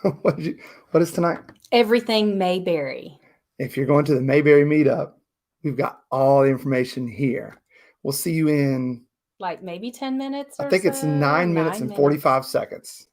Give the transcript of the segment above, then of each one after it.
What is tonight? Everything Mayberry. If you're going to the Mayberry Meetup, we've got all the information here. We'll see you in like maybe 10 minutes. I think it's 9 minutes and 45 seconds.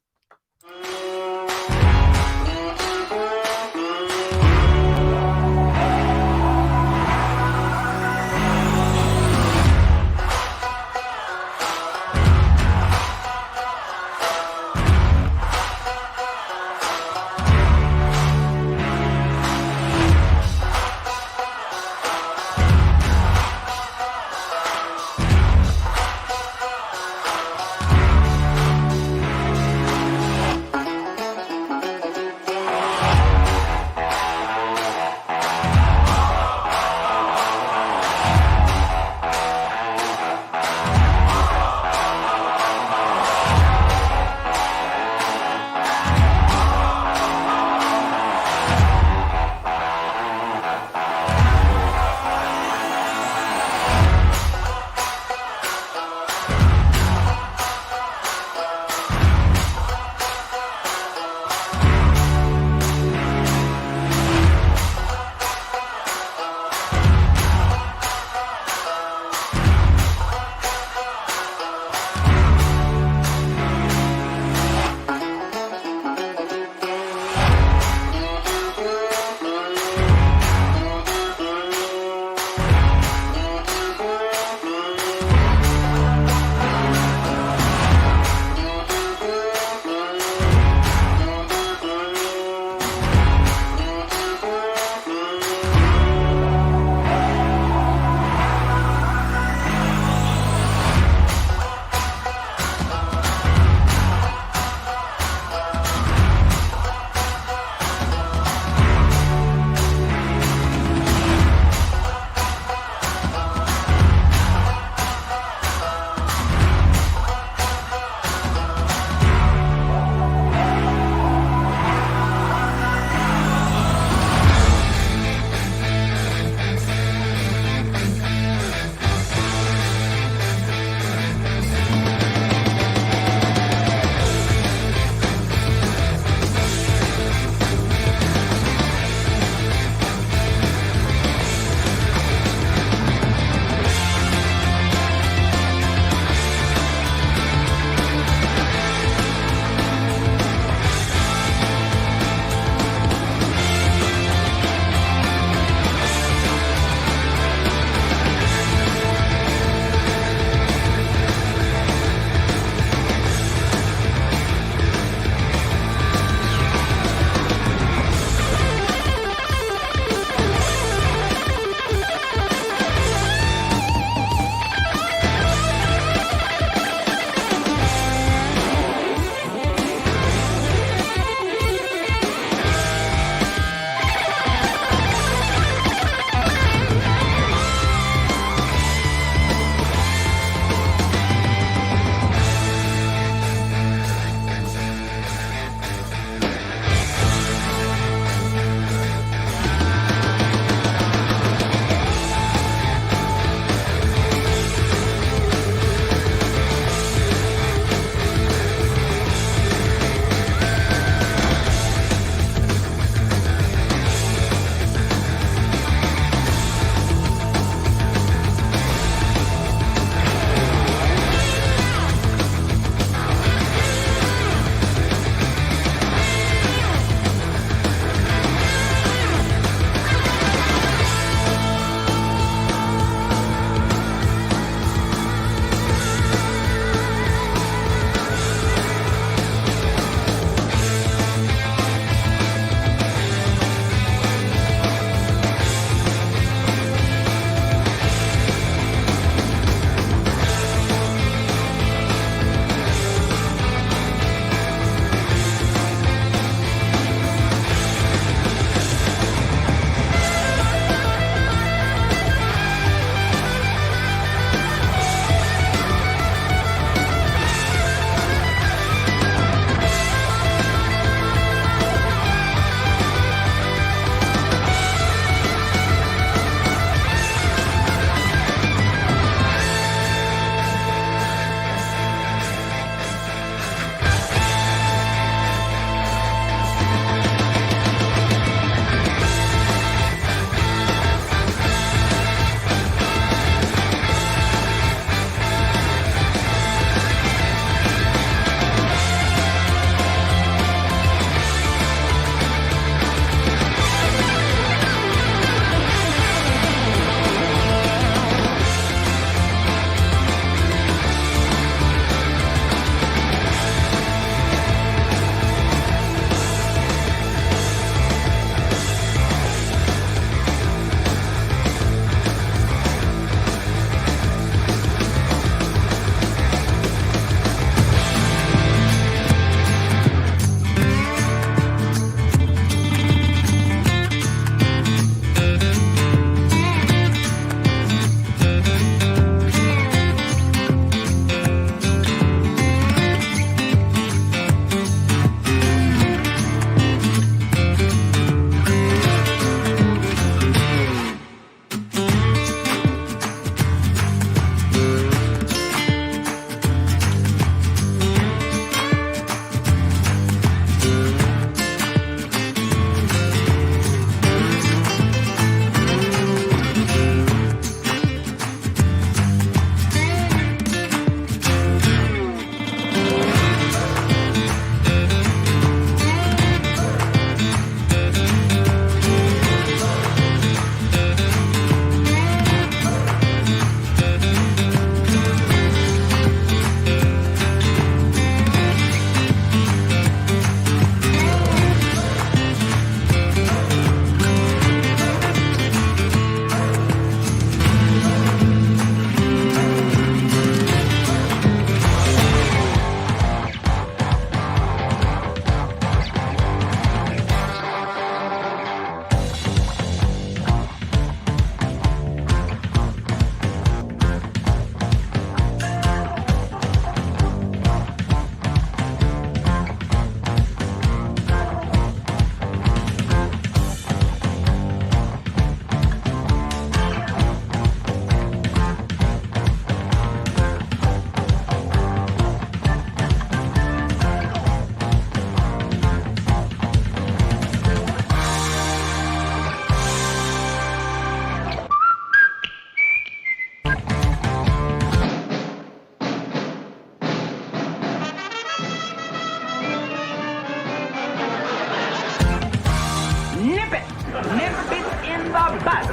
Nippers in the butt.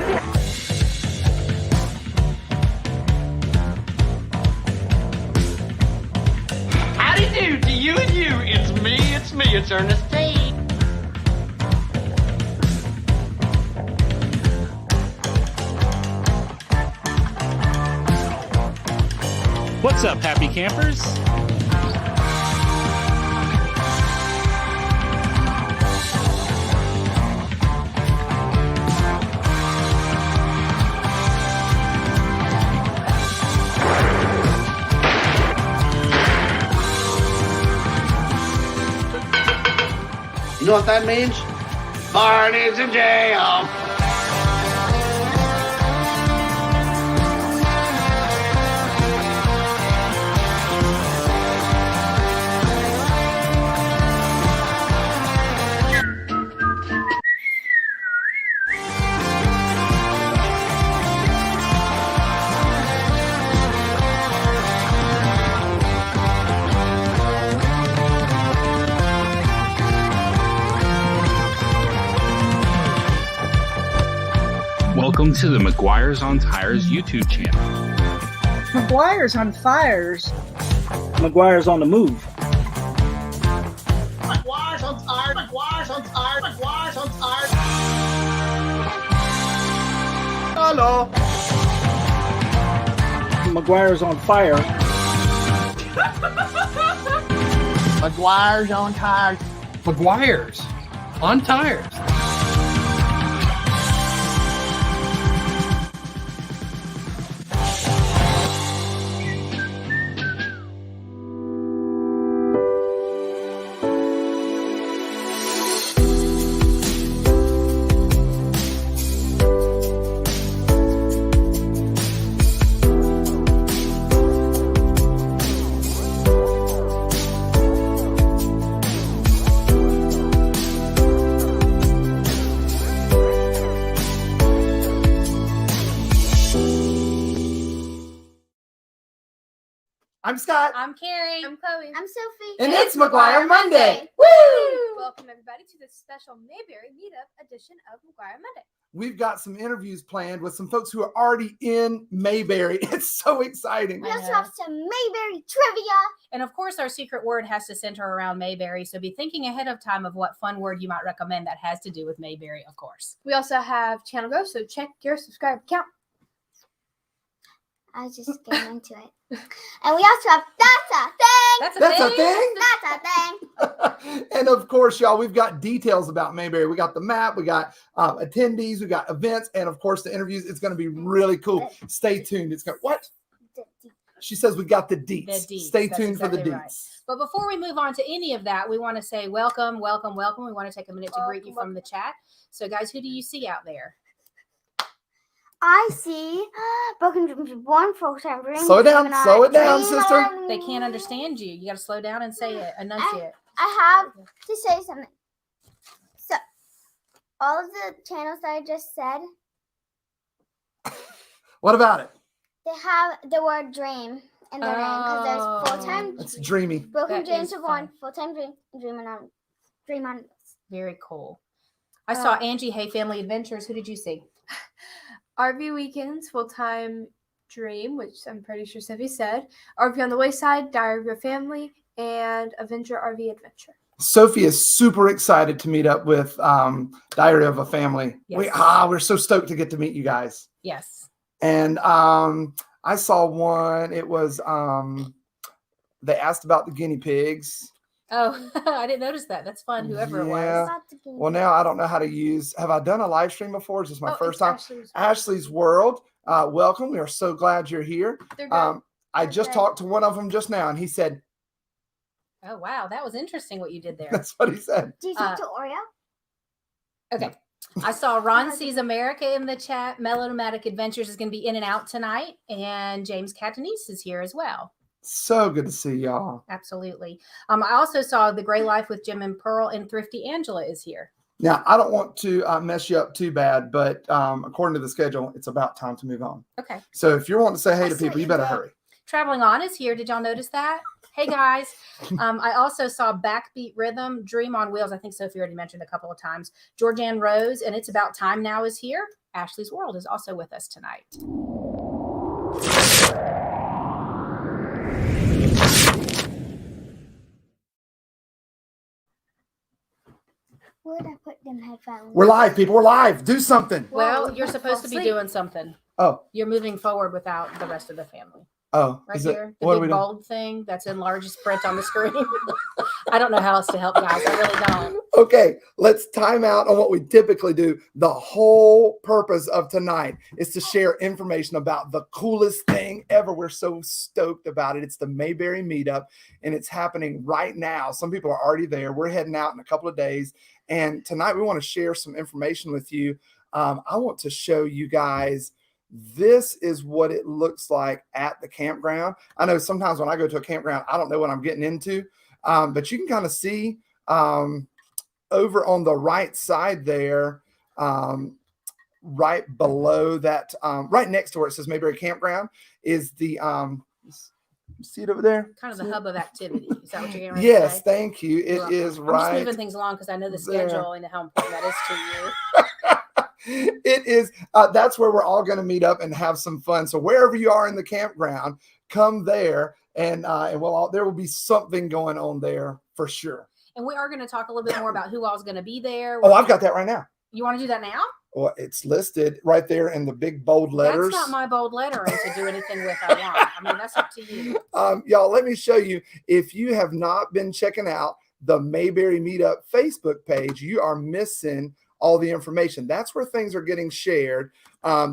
Howdy do to you and you. It's me, it's Ernestine. What's up, happy campers? You know what that means? Barney's in jail. Welcome to the McGuire's on Tires YouTube channel. McGuire's on fires. McGuire's on the move. McGuire's on tires. McGuire's on tires. McGuire's on tires. Hello. McGuire's on fire. McGuire's on tires. McGuire's on tires. I'm Scott. I'm Carrie. I'm Chloe. I'm Sophie. And it's McGuire Monday. Woo! Welcome everybody to this special Mayberry Meetup edition of McGuire Monday. We've got some interviews planned with some folks who are already in Mayberry. It's so exciting. We also have some Mayberry trivia. And of course, our secret word has to center around Mayberry. So be thinking ahead of time of what fun word you might recommend that has to do with Mayberry, of course. We also have channel growth, so check your subscriber count. I was just getting into it. And we also have That's a Thing. That's a That's a thing. thing. That's a Thing. And of course, y'all, we've got details about Mayberry. We got the map, we got attendees, we got events, and of course the interviews. It's going to be really cool. Stay tuned. It's going what? She says we got the deets. The deets. Stay That's tuned for the exactly deets. right. But before we move on to any of that, we want to say welcome, welcome, welcome. We want to take a minute to greet you from the chat. So guys, who do you see out there? I see Broken Dreams Reborn, full-time dream. Slow it down, sister. They can't understand you. You got to slow down and say it, enunciate. I have to say something. So, all of the channels that I just said, What about it? they have the word dream in their name because there's full-time It's dreamy. Broken That Dreams is Reborn, fun. full-time dream on. Very cool. I saw Angie Hay Family Adventures. Who did you see? RV Weekends, Full-Time Dream, which I'm pretty sure Sophie said. RV On The Wayside, Diary of Your Family, and Avenger RV Adventure. Sophie is super excited to meet up with Diary of a Family. Yes. We're so stoked to get to meet you guys. Yes. And I saw one. It was they asked about the guinea pigs. Oh, I didn't notice that. That's fun. Whoever it Yeah. was. Well, now I don't know how to use. Have I done a live stream before? Is this my first it's time? Ashley's. Ashley's World. Welcome. We are so glad you're here. They're good. I just talked to one of them just now, and he said, Oh, wow. That was interesting what you did there. "That's what he said." Do you talk to Oreo? Okay. I saw Ron Sees America in the chat. Melodramatic Adventures is going to be in and out tonight. And James Catanese is here as well. So good to see y'all. Absolutely. I also saw The Gray Life with Jim and Pearl, and Thrifty Angela is here. Now, I don't want to mess you up too bad, but according to the schedule, it's about time to move on. Okay. So if you're wanting to say hey I to see people, what you you better did. hurry. Traveling On is here. Did y'all notice that? Hey guys. I also saw Backbeat Rhythm, Dream on Wheels. I think Sophie already mentioned a couple of times. Georgianne Rose, and It's About Time Now is here. Ashley's World is also with us tonight. Where'd I put them headphones? We're live, people. We're live. Do something. Well, you're supposed to be doing something. Oh. You're moving forward without the rest of the family. Oh. Right is here. What The big bold thing that's in largest print on the screen. I don't know how else to help, guys. I really don't. Okay, let's time out on what we typically do. The whole purpose of tonight is to share information about the coolest thing ever. We're so stoked about it. It's the Mayberry Meetup, and it's happening right now. Some people are already there. We're heading out in a couple of days, and tonight we want to share some information with you. I want to show you guys. This is what it looks like at the campground. I know sometimes when I go to a campground, I don't know what I'm getting into, but you can kind of see over on the right side there, right below that, right next to where it says Mayberry Campground is the, see it over there? Kind of the hub of activity. Is that what you're getting ready Yes, to say? thank you. It is I'm right. just moving things along because I know the schedule and how important that is to you. It is. That's where we're all going to meet up and have some fun. So wherever you are in the campground, come there, and there will be something going on there for sure. And we are going to talk a little bit more about who all's going to be there. Oh, I've got that right now. You want to do that now? Well, it's listed right there in the big bold letters. That's not my bold lettering to do anything with. I want. I mean, that's up to you. Y'all, let me show you. If you have not been checking out the Mayberry Meetup Facebook page, you are missing all the information. That's where things are getting shared.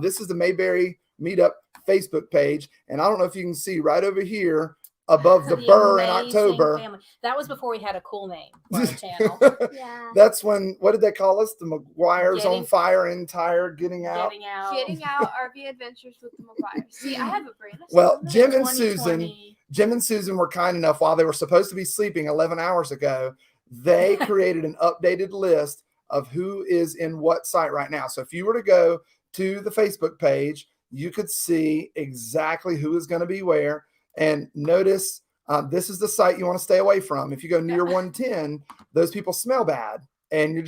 This is the Mayberry Meetup Facebook page. And I don't know if you can see right over here above the burr in October. Family. That was before we had a cool name for our channel. Yeah. That's when, what did they call us? The McGuire's on Fire and Tired, Getting Out. Getting out RV Adventures with the McGuire. See, I have a brand. Well, Jim and Susan were kind enough, while they were supposed to be sleeping 11 hours ago, they created an updated list of who is in what site right now. So if you were to go to the Facebook page, you could see exactly who is going to be where. And notice this is the site you want to stay away from. If you go near 110, those people smell bad, and you're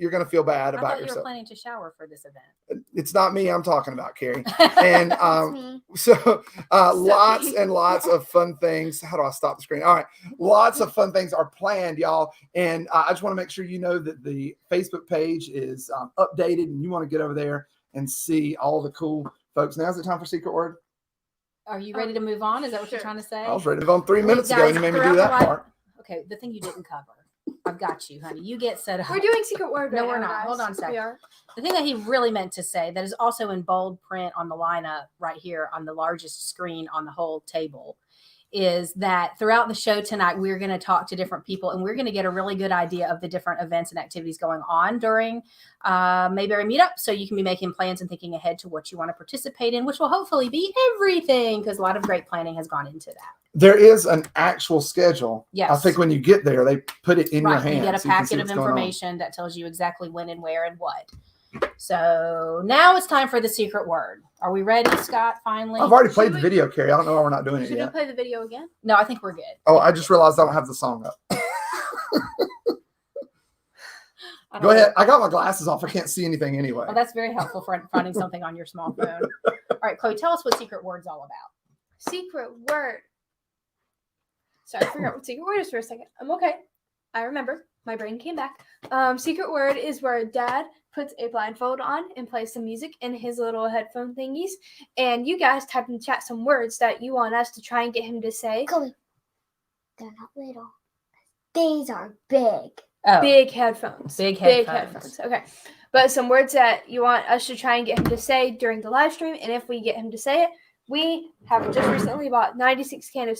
gonna feel bad about yourself. You were planning to shower for this event. It's not me I'm talking about, Carrie. And so lots and lots of fun things. How do I stop the screen? All right, lots of fun things are planned, y'all. And I just want to make sure you know that the Facebook page is updated, and you want to get over there and see all the cool folks. Now's the time for secret word. Are you ready to move on? Is that what you're trying to say? I was ready to move on 3 minutes ago, and you made me do that part. Okay, the thing you didn't cover. I've got you, honey. You get set up. We're doing secret word. No, right we're now, not. guys. Hold on a second. We are. The thing that he really meant to say that is also in bold print on the lineup right here on the largest screen on the whole table is that throughout the show tonight, we're going to talk to different people, and we're going to get a really good idea of the different events and activities going on during Mayberry Meetup. So you can be making plans and thinking ahead to what you want to participate in, which will hopefully be everything, because a lot of great planning has gone into that. There is an actual schedule. Yes. I think when you get there, they put it in your hands. You get a packet of information that tells you exactly when and where and what. So now it's time for the secret word. Are we ready, Scott, finally? I've already played the video, Carrie. I don't know why we're not doing it Should we yet. play the video again? No, I think we're good. Oh, I just realized I don't have the song up. Go ahead. I got my glasses off. I can't see anything anyway. Well, that's very helpful for finding something on your small phone. All right, Chloe, tell us what secret word's all about. Secret word. Sorry, I forgot what secret word is for a second. I'm okay. I remember. My brain came back. Secret word is where Dad puts a blindfold on and plays some music in his little headphone thingies. And you guys type in the chat some words that you want us to try and get him to say. Chloe, they're not little. These are big. Oh. Big headphones. Big headphones. Okay. But some words that you want us to try and get him to say during the live stream. And if we get him to say it, we have just recently bought 96 cans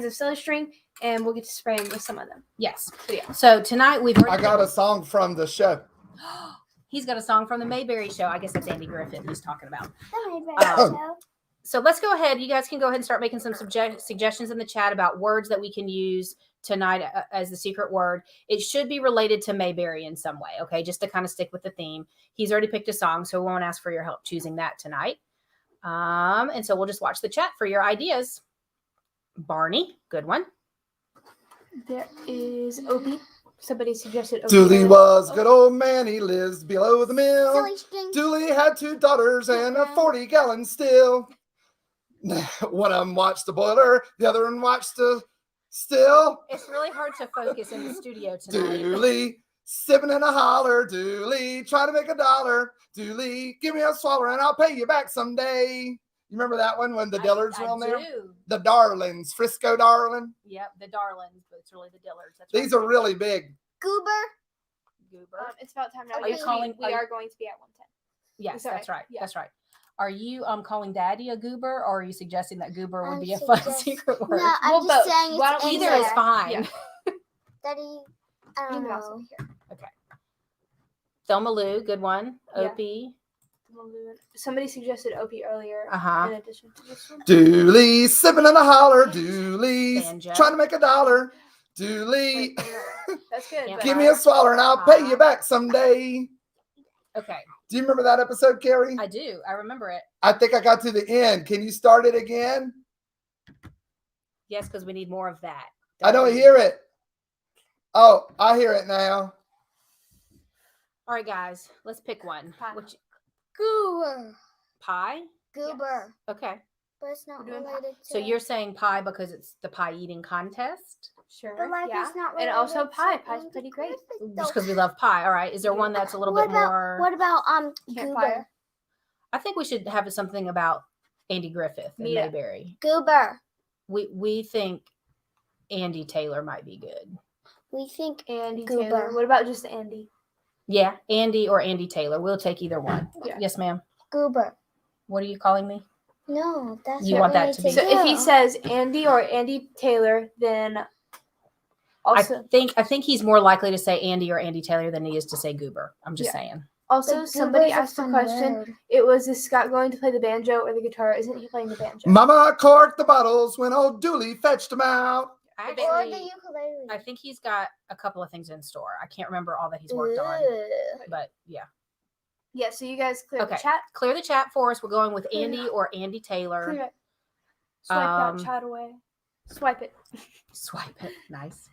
of silly string, and we'll get to spray him with some of them. Yes. So, yeah. So tonight we've already I got a song from the show. He's got a song from the Mayberry show. I guess that's Andy Griffith he's talking about. The Mayberry show. So let's go ahead. You guys can go ahead and start making some suggestions in the chat about words that we can use tonight as the secret word. It should be related to Mayberry in some way, okay? Just to kind of stick with the theme. He's already picked a song, so we won't ask for your help choosing that tonight. And so we'll just watch the chat for your ideas. Barney, good one. There is Opie. Somebody suggested Opie. Dooley was a good old man. He lives below the mill. Silly string. Dooley had 2 daughters and a 40-gallon still. One of them watched the boiler. The other one watched the still. It's really hard to focus in the studio tonight. Dooley, sipping in a holler. Dooley, trying to make a dollar. Dooley, give me a swaller and I'll pay you back someday. You remember that one when the Dillards were on there? Do. The Darlings, Frisco Darling. Yep, the Darlings, but it's really the Dillards. That's These right. are really big. Goober. Goober. It's about time now. Are you Yes, calling- We are going to be at 110. Yes, sorry. that's right. Yeah. That's right. Are you calling Daddy a goober, or are you suggesting that goober would I'm be a fun suggest- secret word? No, I'm Well, just both. saying Why it's don't in we Either do is there. fine. Yeah. Daddy, I You don't can also know. hear. Okay. Thelma Lou, good one. Yeah. Opie. Somebody suggested Opie earlier. Uh-huh. In addition to this one. Dooley, sipping in a holler. Dooley, Banjo. trying to make a dollar. Dooley, That's good. Can't but- give me a swaller and I'll pay you back someday. Okay. Do you remember that episode, Carrie? I do. I remember it. I think I got to the end. Can you start it again? Yes, because we need more of that. I don't hear it. Oh, I hear it now. All right, guys. Let's pick one. Pie. Which Goober. pie? Goober. Okay. But it's not We're doing pie. related to. So you're saying pie because it's the pie eating contest? Sure. But like yeah. it's not And related also to pie. Pie's Andy pretty great. Griffith, Just though. because we love pie. All right. Is there one that's a little What bit about more? what about Campfire. Goober? I think we should have something about Andy Griffith and Yeah. Mayberry. Goober. We think Andy Taylor might be good. We think Andy Goober. Taylor. What about just Andy? Yeah, Andy or Andy Taylor. We'll take either one. Yeah. Yes, ma'am. Goober. What are you calling me? No, that's You what want we that need to be- So if he do. says Andy or Andy Taylor, then also I think he's more likely to say Andy or Andy Taylor than he is to say Goober. I'm just Yeah. saying. also But somebody Goober's a asked a fun question. word. It was, is Scott going to play the banjo or the guitar? Isn't he playing the banjo? Mama corked the bottles when old Dooley fetched them out. Or Actually, the ukulele. I think he's got a couple of things in store. I can't remember all that he's worked on, Ugh. but yeah. Yeah, so you guys clear Okay. the chat. Clear the chat for us. We're going with Clear it Andy or Andy Taylor. Clear it. Swipe Um, that chat away. Swipe it. Swipe it. Nice.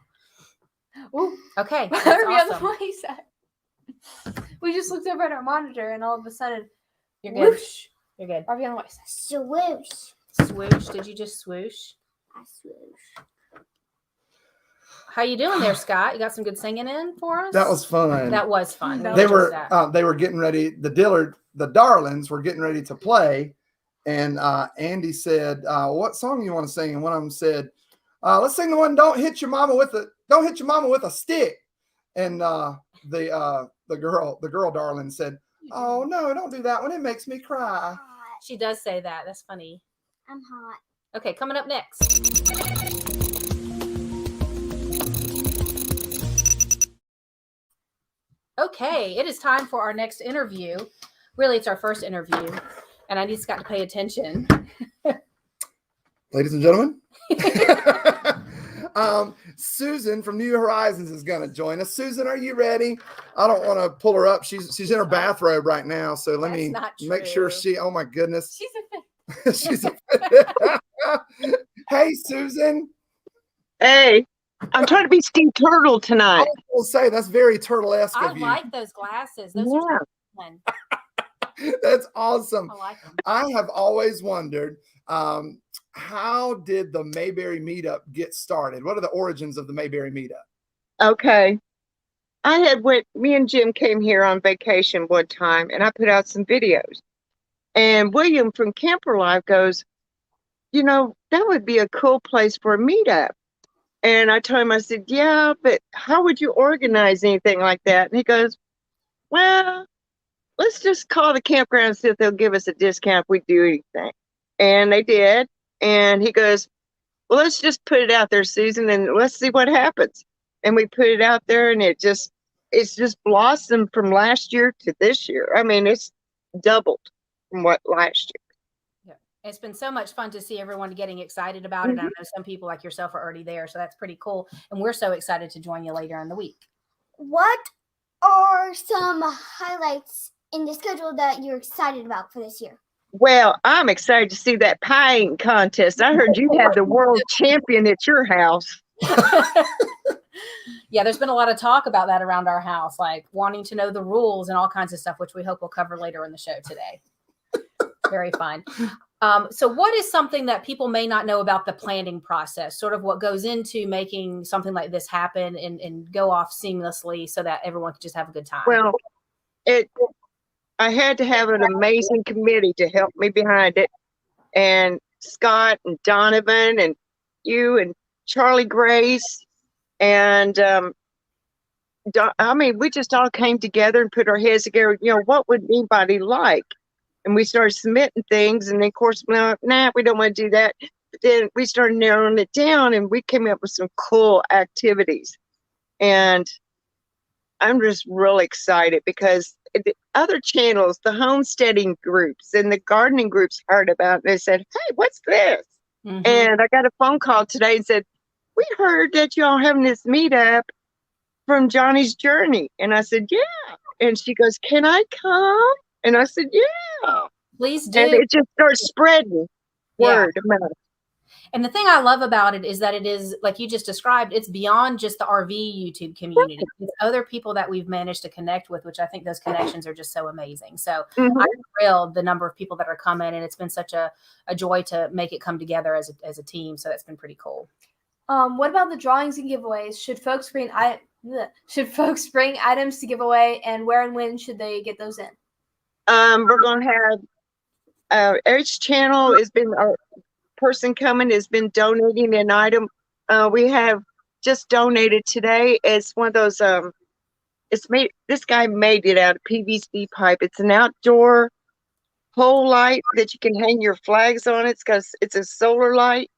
Ooh. Okay. That's RV on the awesome. Wayside. We just looked over at our monitor and all of a sudden, You're good. whoosh, You're good. RV on the Wayside. Swoosh. Swoosh. Did you just swoosh? I swoosh. How you doing there, Scott? You got some good singing in for us? That was fun. That was fun. That We they enjoyed were that. they were getting ready. The Darlings were getting ready to play, and Andy said, "What song you want to sing?" And one of them said, "Let's sing the one Don't hit your mama with a stick." And the girl darling said, "Oh no, don't do that one. It makes me cry." Hot. She does say that. That's funny. I'm hot. Okay, coming up next. Okay, it is time for our next interview. Really, it's our first interview, and I need Scott to pay attention. Ladies and gentlemen, Susan from New Horizons is going to join us. Susan, are you ready? I don't want to pull her up. She's in her bathrobe right now, so let That's me not make sure true. she. Oh my goodness, She's a she's a. Hey, Susan. Hey, I'm trying to be Steve Turtle I tonight. will say that's very turtle-esque I of you. like those glasses. Those Yeah. are fun. That's awesome. I like them. I have always wondered, how did the Mayberry Meetup get started? What are the origins of the Mayberry Meetup? Okay. Me and Jim came here on vacation one time and I put out some videos. And William from Camper Life goes, that would be a cool place for a meetup. And I told him, I said, yeah, but how would you organize anything like that? And he goes, well, let's just call the campground and see if they'll give us a discount if we do anything. And they did. And he goes, well, let's just put it out there, Susan, and let's see what happens. And we put it out there, and it's just blossomed from last year to this year. I mean, it's doubled from what last year. It's been so much fun to see everyone getting excited about it. I know some people like yourself are already there, so that's pretty cool. And we're so excited to join you later in the week. What are some highlights in the schedule that you're excited about for this year? Well, I'm excited to see that pie eating contest. I heard you had the world champion at your house. Yeah, there's been a lot of talk about that around our house, like wanting to know the rules and all kinds of stuff, which we hope we'll cover later in the show today. Very fun. So what is something that people may not know about the planning process, sort of what goes into making something like this happen and go off seamlessly so that everyone can just have a good time? Well, I had to have an amazing committee to help me behind it. And Scott and Donovan and you and Charlie Grace. And I mean, we just all came together and put our heads together. You know, what would anybody like? And we started submitting things. And then, of course, we don't want to do that. But then we started narrowing it down and we came up with some cool activities. And I'm just really excited because the other channels, the homesteading groups and the gardening groups heard about it. And they said, hey, what's this? Mm-hmm. And I got a phone call today and said, we heard that y'all having this meetup from Johnny's Journey. And I said, yeah. And she goes, can I come? And I said, yeah. Please do. And it just starts spreading word of mouth. And the thing I love about it is that it is, like you just described, it's beyond just the RV YouTube community. It's other people that we've managed to connect with, which I think those connections are just so amazing. So I'm thrilled the number of people that are coming, and it's been such a joy to make it come together as a team. So that's been pretty cool. What about the drawings and giveaways? Should folks bring items to give away, and where and when should they get those in? We're going to have each channel has been our person coming has been donating an item. We have just donated today. It's one of those this guy made it out of PVC pipe. It's an outdoor pole light that you can hang your flags on. It's a solar light,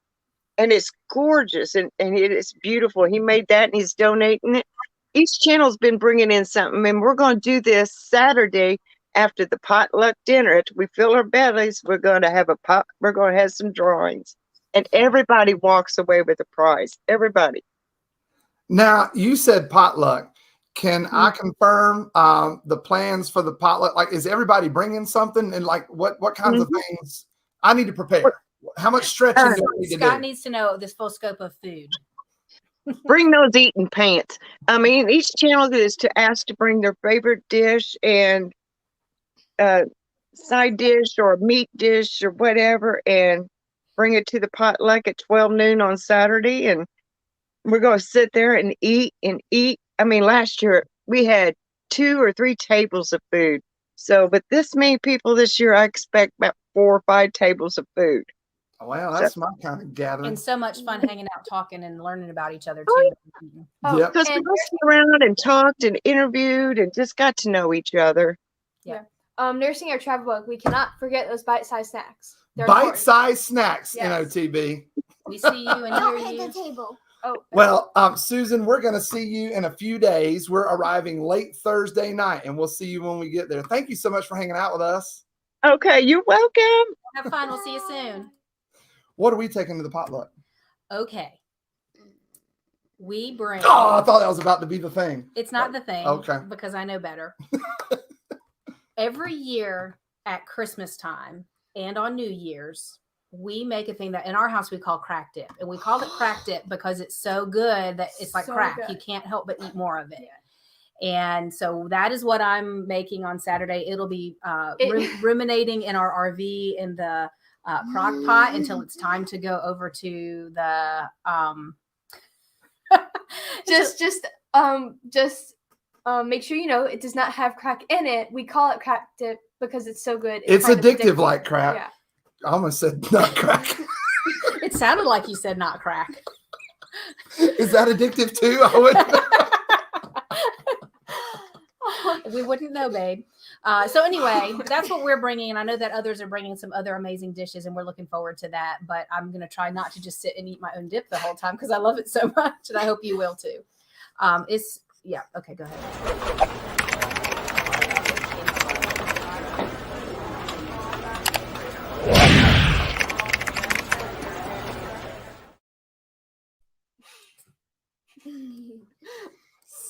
and it's gorgeous and it is beautiful. He made that and he's donating it. Each channel's been bringing in something, and we're going to do this Saturday after the potluck dinner. After we fill our bellies, we're going to have we're going to have some drawings, and everybody walks away with a prize. Everybody. Now, you said potluck. Can I confirm the plans for the potluck? Like, is everybody bringing something, and like what kinds of things I need to prepare? How much stretching do I need to do? Scott needs to know this full scope of food. Bring those eating pants. I mean, each channel is to ask to bring their favorite dish and side dish or meat dish or whatever, and bring it to the potluck at 12 noon on Saturday. And we're going to sit there and eat and eat. I mean, last year we had 2 or 3 tables of food. So, but this many people this year, I expect about 4 or 5 tables of food. Wow, that's my kind of gathering. And so much fun hanging out, talking, and learning about each other too. Yep. Because we all sat around and talked and interviewed and just got to know each other. Yeah. Nursing Our Travel Bug. We cannot forget those bite-sized snacks. Bite-sized snacks, Yes. NOTB. We see you and Don't hear hit you. the table. Oh. Well, Susan, we're going to see you in a few days. We're arriving late Thursday night, and we'll see you when we get there. Thank you so much for hanging out with us. Okay, you're welcome. Have fun. We'll see you soon. What are we taking to the potluck? Okay. We bring. Oh, I thought that was about to be the thing. It's not the thing. Okay. Because I know better. Every year at Christmas time and on New Year's, we make a thing that in our house we call crack dip. And we call it crack dip because it's so good that it's like So crack. good. You can't help but eat more of it. And so that is what I'm making on Saturday. It'll be ruminating in our RV in the crock pot until it's time to go over to the make sure you know it does not have crack in it. We call it crack dip because it's so good. It's kind of addictive like crack. Yeah. I almost said not crack. It sounded like you said not crack. Is that addictive too? I wouldn't. We wouldn't know, babe. So anyway, that's what we're bringing. And I know that others are bringing some other amazing dishes, and we're looking forward to that. But I'm going to try not to just sit and eat my own dip the whole time because I love it so much. And I hope you will too. Yeah. Okay, go ahead.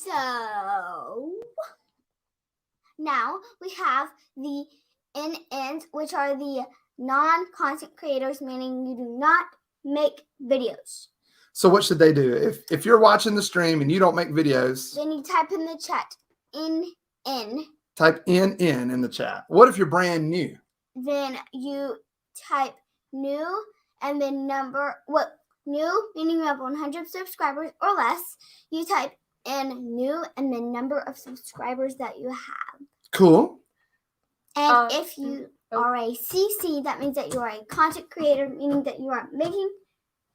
So now we have the NNs, which are the non-content creators, meaning you do not make videos. So what should they do? If you're watching the stream and you don't make videos, Then you type in the chat NN. type NN in the chat. What if you're brand new? Then you type new and then new meaning you have 100 subscribers or less. You type in new and the number of subscribers that you have. Cool. And if you are a CC, that means that you are a content creator, meaning that you are making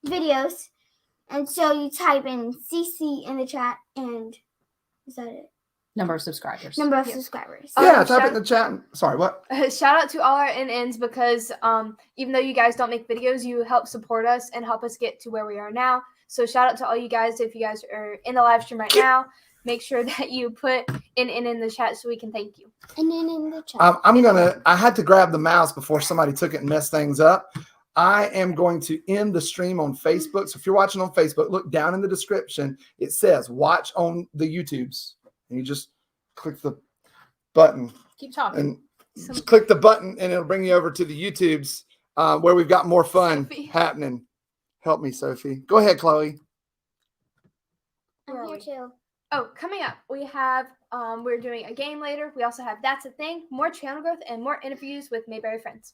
videos. And so you type in CC in the chat, and is that it? Number of subscribers. Number of subscribers. Yeah, type it in the chat. Sorry, what? Shout out to all our NNs because even though you guys don't make videos, you help support us and help us get to where we are now. So shout out to all you guys. If you guys are in the live stream right now, make sure that you put NN in the chat so we can thank you. And then in the chat. I had to grab the mouse before somebody took it and messed things up. I am going to end the stream on Facebook. So if you're watching on Facebook, look down in the description. It says watch on the YouTubes. And you just click the button. Keep talking. And just click the button and it'll bring you over to the YouTubes where we've got more fun happening. Help me, Sophie. Go ahead, Chloe. I'm here too. Oh, coming up, we have, we're doing a game later. We also have That's a Thing, more channel growth, and more interviews with Mayberry friends.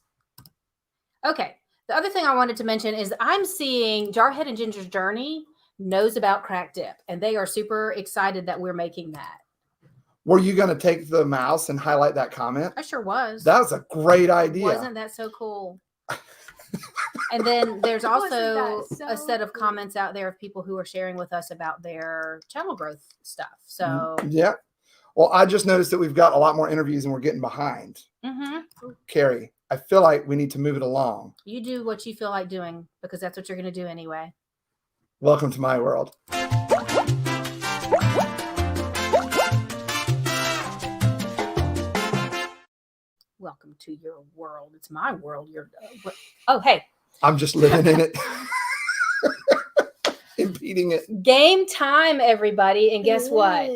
Okay. The other thing I wanted to mention is I'm seeing Jarhead and Ginger's Journey knows about Crack Dip, and they are super excited that we're making that. Were you going to take the mouse and highlight that comment? I sure was. That was a great idea. Wasn't that so cool? And then there's also a set of comments out there of people who are sharing with us about their channel growth stuff. So yeah. Well, I just noticed that we've got a lot more interviews and we're getting behind. Carrie, I feel like we need to move it along. You do what you feel like doing because that's what you're going to do anyway. Welcome to my world. Welcome to your world. It's my world. Oh, hey. I'm just living in it. Impeding it. Game time, everybody. And guess what?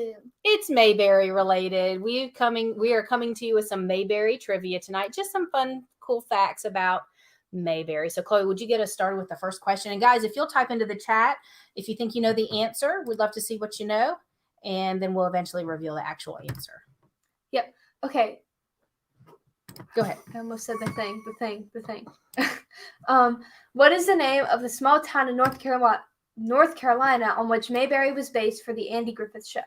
It's Mayberry related. We are coming to you with some Mayberry trivia tonight. Just some fun, cool facts about Mayberry. So, Chloe, would you get us started with the first question? And guys, if you'll type into the chat, if you think you know the answer, we'd love to see what you know. And then we'll eventually reveal the actual answer. Yep. Okay. Go ahead. I almost said the thing. What is the name of the small town in North Carolina on which Mayberry was based for the Andy Griffith Show?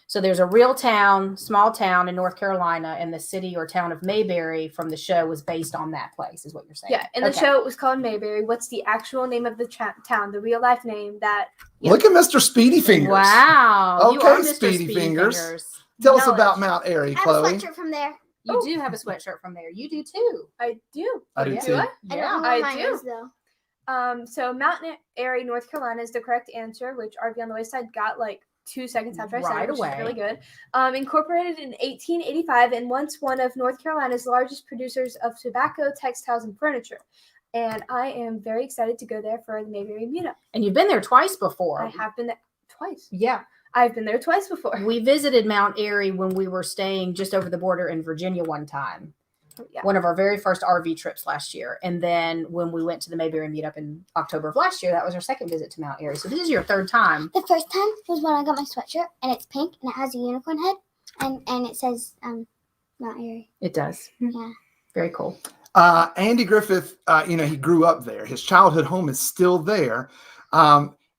So there's a real town, small town in North Carolina, and the city or town of Mayberry from the show was based on that place, is what you're saying. Yeah, in the show it was called Mayberry. What's the actual name of the town, the real life name that... Look at Mr. Speedy Fingers. Wow. Okay, Speedy Fingers. Tell us about Mount Airy, Chloe. I have a sweatshirt from there. You do have a sweatshirt from there. You do too. I do. I do too. Yeah, I do. So Mount Airy, North Carolina is the correct answer, which RV on the Wayside got like 2 seconds after I said it, which is really good. Incorporated in 1885 and once one of North Carolina's largest producers of tobacco, textiles, and furniture. And I am very excited to go there for the Mayberry Meetup. And you've been there twice before. I have been there twice. Yeah. I've been there twice before. We visited Mount Airy when we were staying just over the border in Virginia one time. Yeah. One of our very first RV trips last year. And then when we went to the Mayberry Meetup in October of last year, that was our second visit to Mount Airy. So this is your third time. The first time was when I got my sweatshirt, and it's pink, and it has a unicorn head, and it says Mount Airy. It does. Yeah. Very cool. Andy Griffith, he grew up there. His childhood home is still there.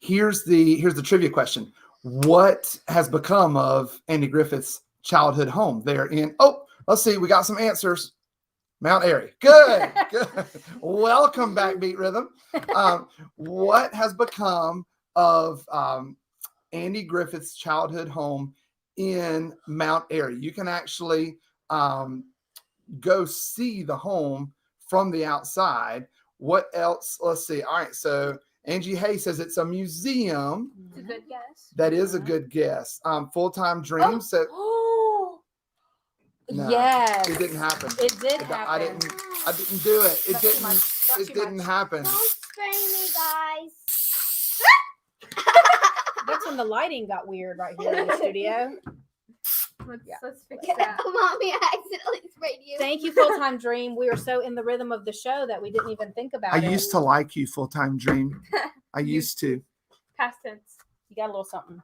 Here's the trivia question. What has become of Andy Griffith's childhood home there in, let's see, we got some answers. Mount Airy. Good. Good. Welcome back, Beat Rhythm. What has become of Andy Griffith's childhood home in Mount Airy? You can actually go see the home from the outside. What else? Let's see. All right. So Angie Hay says it's a museum. It's a good guess. That is a good guess. Full-time dream. So no, yes, it didn't happen. It did happen. I didn't do it. It didn't happen. Don't spray me, guys. That's when the lighting got weird right here in the studio. Let's fix Yeah, that. Mommy, I accidentally sprayed you. Thank you, Full Time Dream. We are so in the rhythm of the show that we didn't even think about I it. used to like you, Full-Time Dream. I used to. Past tense. You got a little something.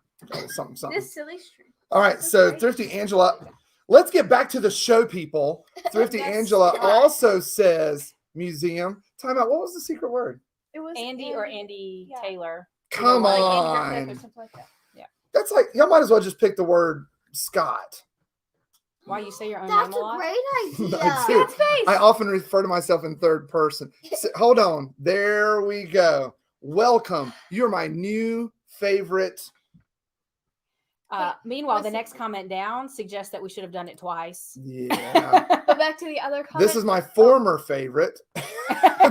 Something. This silly string. All right, That's so great. Thrifty Angela, let's get back to the show, people. Thrifty Yes. Angela also says museum. Time out. What was the secret word? It was Andy or Andy Yeah. Taylor. Come Either one. on. Andy Griffith or something like that. That's like, y'all might as well just pick the word Scott. Why you say your own That's name a lot? a great idea. I do. Scott's face. I often refer to myself in third person. Hold on. There we go. Welcome. You're my new favorite. Meanwhile, the next comment down suggests that we should have done it twice. Yeah. But back to the other comment. This is my former favorite.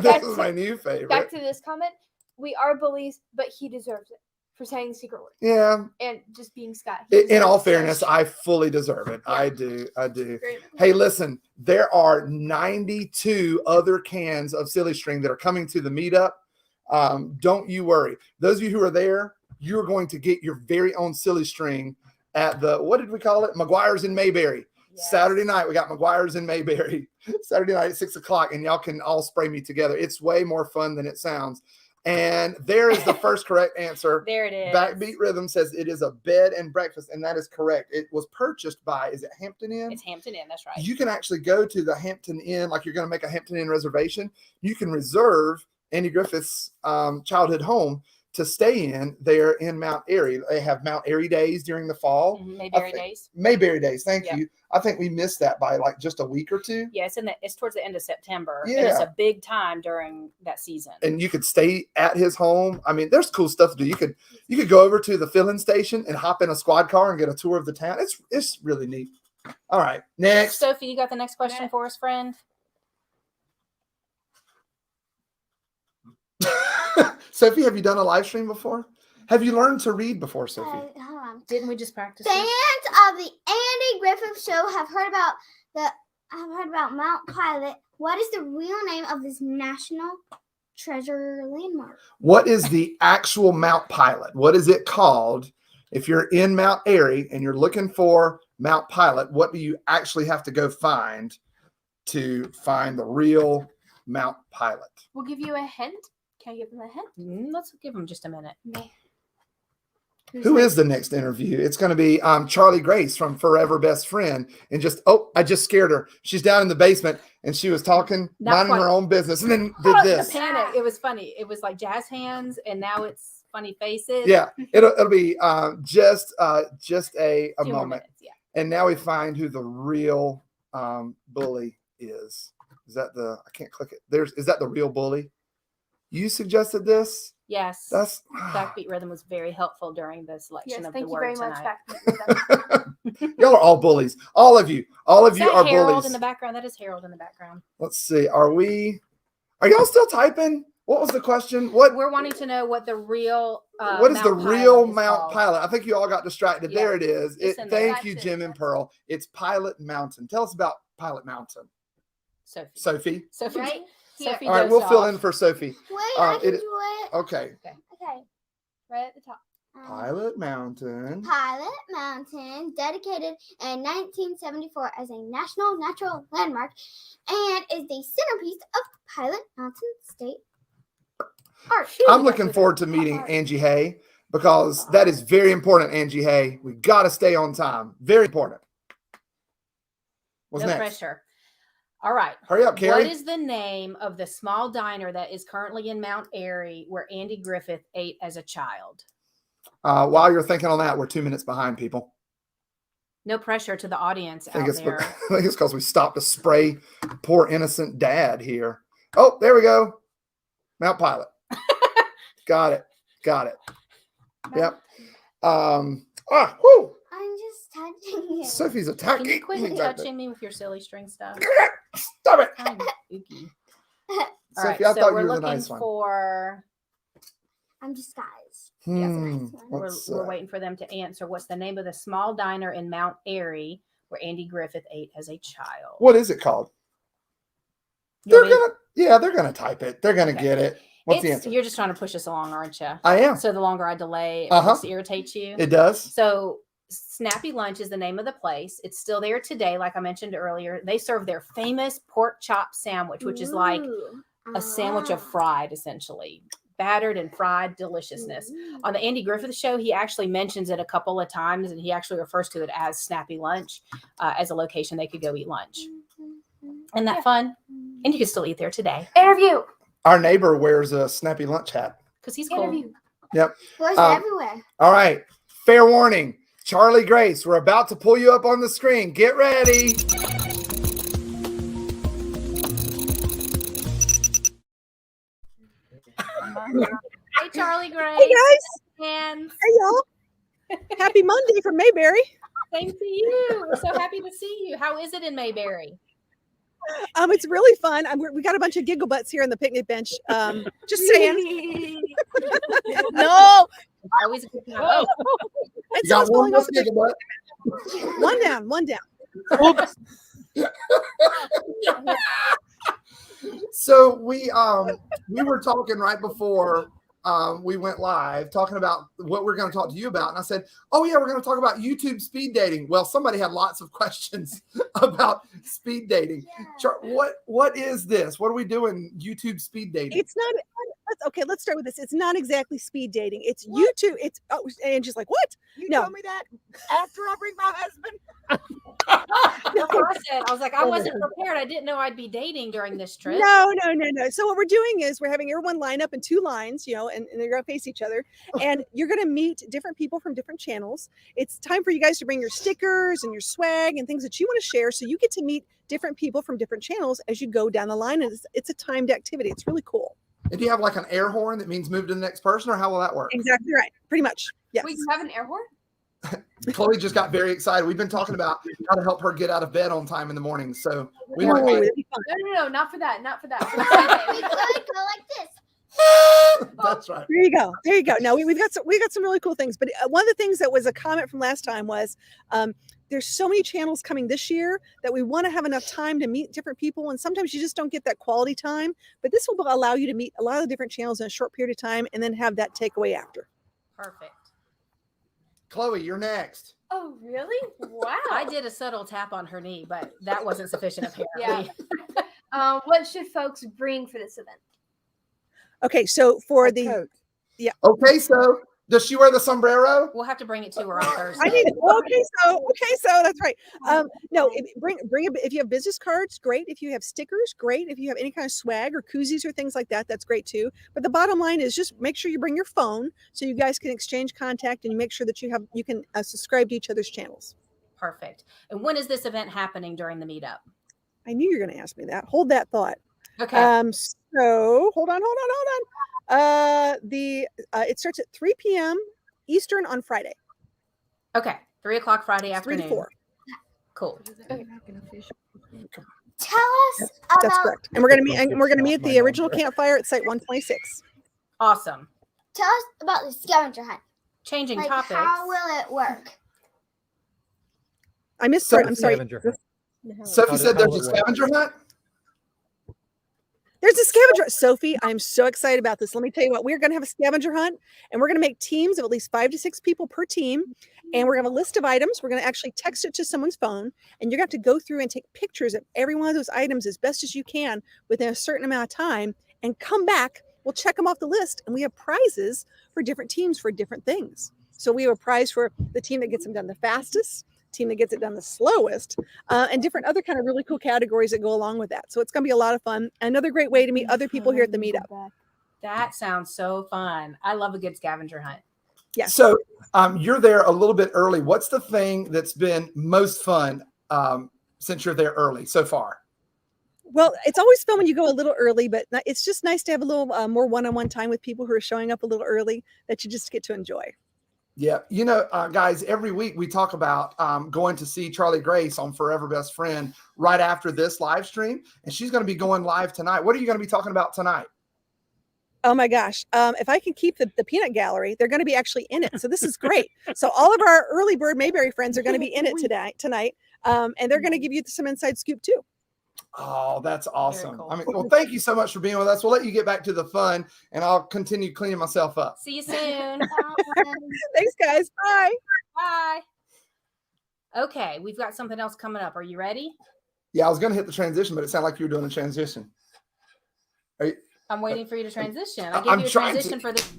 This is my new favorite. Back to this comment. We are bullies, but he deserves it for saying the secret word Yeah. and just being Scott. He In all deserves it. fairness, I fully deserve it. I do. Great. Hey, listen, there are 92 other cans of Silly String that are coming to the meetup. Don't you worry. Those of you who are there, you're going to get your very own Silly String at the, what did we call it? McGuire's in Mayberry. Yes. Saturday night, we got McGuire's in Mayberry. Saturday night at 6 o'clock, and y'all can all spray me together. It's way more fun than it sounds. And there is the first correct answer. There it is. Backbeat Rhythm says it is a bed and breakfast, and that is correct. It was purchased by, is it Hampton Inn? It's Hampton Inn. That's right. You can actually go to the Hampton Inn, like you're going to make a Hampton Inn reservation. You can reserve Andy Griffith's childhood home to stay in there in Mount Airy. They have Mount Airy days during the fall. Mayberry days. Mayberry days. Thank Yep. you. I think we missed that by like just a week or two. Yeah, it's towards the end of September. And Yeah. it's a big time during that season. And you could stay at his home. I mean, there's cool stuff to do. You could go over to the filling station and hop in a squad car and get a tour of the town. It's really neat. All right, next. Sophie, you got the next question for us, friend? Sophie, have you done a live stream before? Have you learned to read before, Sophie? Hold on. Didn't we just practice? Fans this? of the Andy Griffith Show have heard about Mount Pilot. What is the real name of this national treasure landmark? What is the actual Mount Pilot? What is it called? If you're in Mount Airy and you're looking for Mount Pilot, what do you actually have to go find to find the real Mount Pilot? We'll give you a hint. Can I give them a hint? Let's give him just a minute. Who is the next interview? It's going to be Charlie Grace from Forever Best Friend. And I just scared her. She's down in the basement and she was talking, minding her own business, and then did this. The panic. It was funny. It was like jazz hands, and now it's funny faces. Yeah, it'll be just a Few more moment. minutes, yeah. And now we find who the real bully is. Is that I can't click it. Is that the real bully? You suggested this? Yes. That's Backbeat Rhythm was very helpful during the selection Yes, of thank the you word very much, tonight. y'all are all bullies. All of you. All of Is you that are Harold bullies. in the background? That is Harold in the background. Let's see. Are y'all still typing? What was the question? We're wanting to know what the real what is Mount the real Pilot is Mount called. Pilot? I think you all got distracted. Yeah. There it is. It's in there. Thank you, Jim and Pearl. It's Pilot Mountain. Tell us about Pilot Mountain. Sophie. Sophie. Right here. Sophie All right, dozed we'll fill off. in for Sophie. Wait, I can it- do it. Okay. Okay. Right at the top. Pilot Mountain. Pilot Mountain, dedicated in 1974 as a national natural landmark, and is the centerpiece of Pilot Mountain State Park. I'm looking forward to meeting Angie Hay because that is very important, Angie Hay. We got to stay on time. Very important. What's No next? pressure. All right. Hurry up, Carrie. What is the name of the small diner that is currently in Mount Airy where Andy Griffith ate as a child? While you're thinking on that, we're 2 minutes behind, people. No pressure to the audience I think out it's there. because we stopped to spray poor innocent dad here. Oh, there we go. Mount Pilot. Got it. Yep. Whoo. I'm just touching it. Sophie's attacking. Can you quit me back touching me with your silly string stuff? there. Stop it. Kind of spooky. All Sophie, right, I so thought we're you were the looking nice one. for. I'm disguised. We're waiting for them to answer. What's the name of the small diner in Mount Airy where Andy Griffith ate as a child? What is it called? They're gonna type it. They're gonna get it. What's the answer? You're just trying to push us along, aren't you? I am. So the longer I delay, it Uh-huh. just irritates you. It does. So Snappy Lunch is the name of the place. It's still there today, like I mentioned earlier. They serve their famous pork chop sandwich, which is like a sandwich of fried, essentially. Battered and fried deliciousness. On the Andy Griffith Show, he actually mentions it a couple of times, and he actually refers to it as Snappy Lunch, as a location they could go eat lunch. Isn't that fun? And you can still eat there today. Interview. Our neighbor wears a Snappy Lunch hat. Because he's cool. Yep. Goes everywhere. All right. Fair warning. Charlie Grace, we're about to pull you up on the screen. Get ready. Hey, Charlie Grace. Hey, guys. And hey, y'all. Happy Monday from Mayberry. Same to you. We're so happy to see you. How is it in Mayberry? It's really fun. We got a bunch of giggle butts here on the picnic bench. Just saying. No. Always a good time. Oh. It's got one more giggle butt. One down. One down. Oops. So we were talking right before we went live, talking about what we're going to talk to you about. And I said, oh, yeah, we're going to talk about YouTube speed dating. Well, somebody had lots of questions about speed dating. Yeah. What is this? What are we doing YouTube speed dating? It's not. Okay, let's start with this. It's not exactly speed dating. It's what? YouTube. It's Angie's like, what? You told me that after I bring my husband. That's what I said. I was like, I wasn't prepared. I didn't know I'd be dating during this trip. No. So what we're doing is we're having everyone line up in two lines, and they're going to face each other. And you're going to meet different people from different channels. It's time for you guys to bring your stickers and your swag and things that you want to share. So you get to meet different people from different channels as you go down the line. And it's a timed activity. It's really cool. And do you have like an air horn that means move to the next person, or how will that work? Exactly right. Pretty much. Yes. Wait, you have an air horn? Chloe just got very excited. We've been talking about how to help her get out of bed on time in the morning. So we might No, not for that. Not for that. We could go like this. That's right. There you go. No, we got some really cool things. But one of the things that was a comment from last time was there's so many channels coming this year that we want to have enough time to meet different people. And sometimes you just don't get that quality time. But this will allow you to meet a lot of different channels in a short period of time and then have that takeaway after. Perfect. Chloe, you're next. Oh, really? Wow. I did a subtle tap on her knee, but that wasn't sufficient apparently. Yeah. What should folks bring for this event? Okay, so for Okay, so does she wear the sombrero? We'll have to bring it to her on Thursday. I need it. Okay, so that's right. No, bring if you have business cards, great. If you have stickers, great. If you have any kind of swag or koozies or things like that, that's great too. But the bottom line is just make sure you bring your phone so you guys can exchange contact and you make sure that you can subscribe to each other's channels. Perfect. And when is this event happening during the meetup? I knew you were going to ask me that. Hold that thought. Okay. So hold on. It starts at 3 p.m. Eastern on Friday. Okay. 3 o'clock Friday afternoon. 3 to 4. Cool. Tell us about. That's correct. And we're gonna meet at the original campfire at Site 126. Awesome. Tell us about the scavenger hunt. Changing like, topics. How will it work? I missed. I'm sorry. Sophie said there's a scavenger hunt. There's a scavenger. Sophie, I'm so excited about this. Let me tell you what, we're going to have a scavenger hunt and we're going to make teams of at least 5 to 6 people per team. And we're going to have a list of items. We're going to actually text it to someone's phone and you're going to have to go through and take pictures of every one of those items as best as you can within a certain amount of time and come back. We'll check them off the list and we have prizes for different teams for different things. So we have a prize for the team that gets them done the fastest, team that gets it done the slowest, and different other kind of really cool categories that go along with that. So it's going to be a lot of fun. Another great way to meet other people here at the meetup. That sounds so fun. I love a good scavenger hunt. Yeah. So you're there a little bit early. What's the thing that's been most fun since you're there early so far? Well, it's always fun when you go a little early, but it's just nice to have a little more one-on-one time with people who are showing up a little early that you just get to enjoy. Yeah. You know, guys, every week we talk about going to see Charlie Grace on Forever Best Friend right after this live stream. And she's going to be going live tonight. What are you going to be talking about tonight? Oh my gosh. If I can keep the peanut gallery, they're going to be actually in it. So this is great. So all of our early bird Mayberry friends are going to be in it tonight. And they're going to give you some inside scoop too. Oh, that's awesome. Cool. I mean, well, thank you so much for being with us. We'll let you get back to the fun and I'll continue cleaning myself up. See you soon. Thanks, guys. Bye. Bye. Okay, we've got something else coming up. Are you ready? Yeah, I was going to hit the transition, but it sounded like you were doing a transition. Are you, I'm waiting for you to transition. I I'm gave you a trying transition to- for this.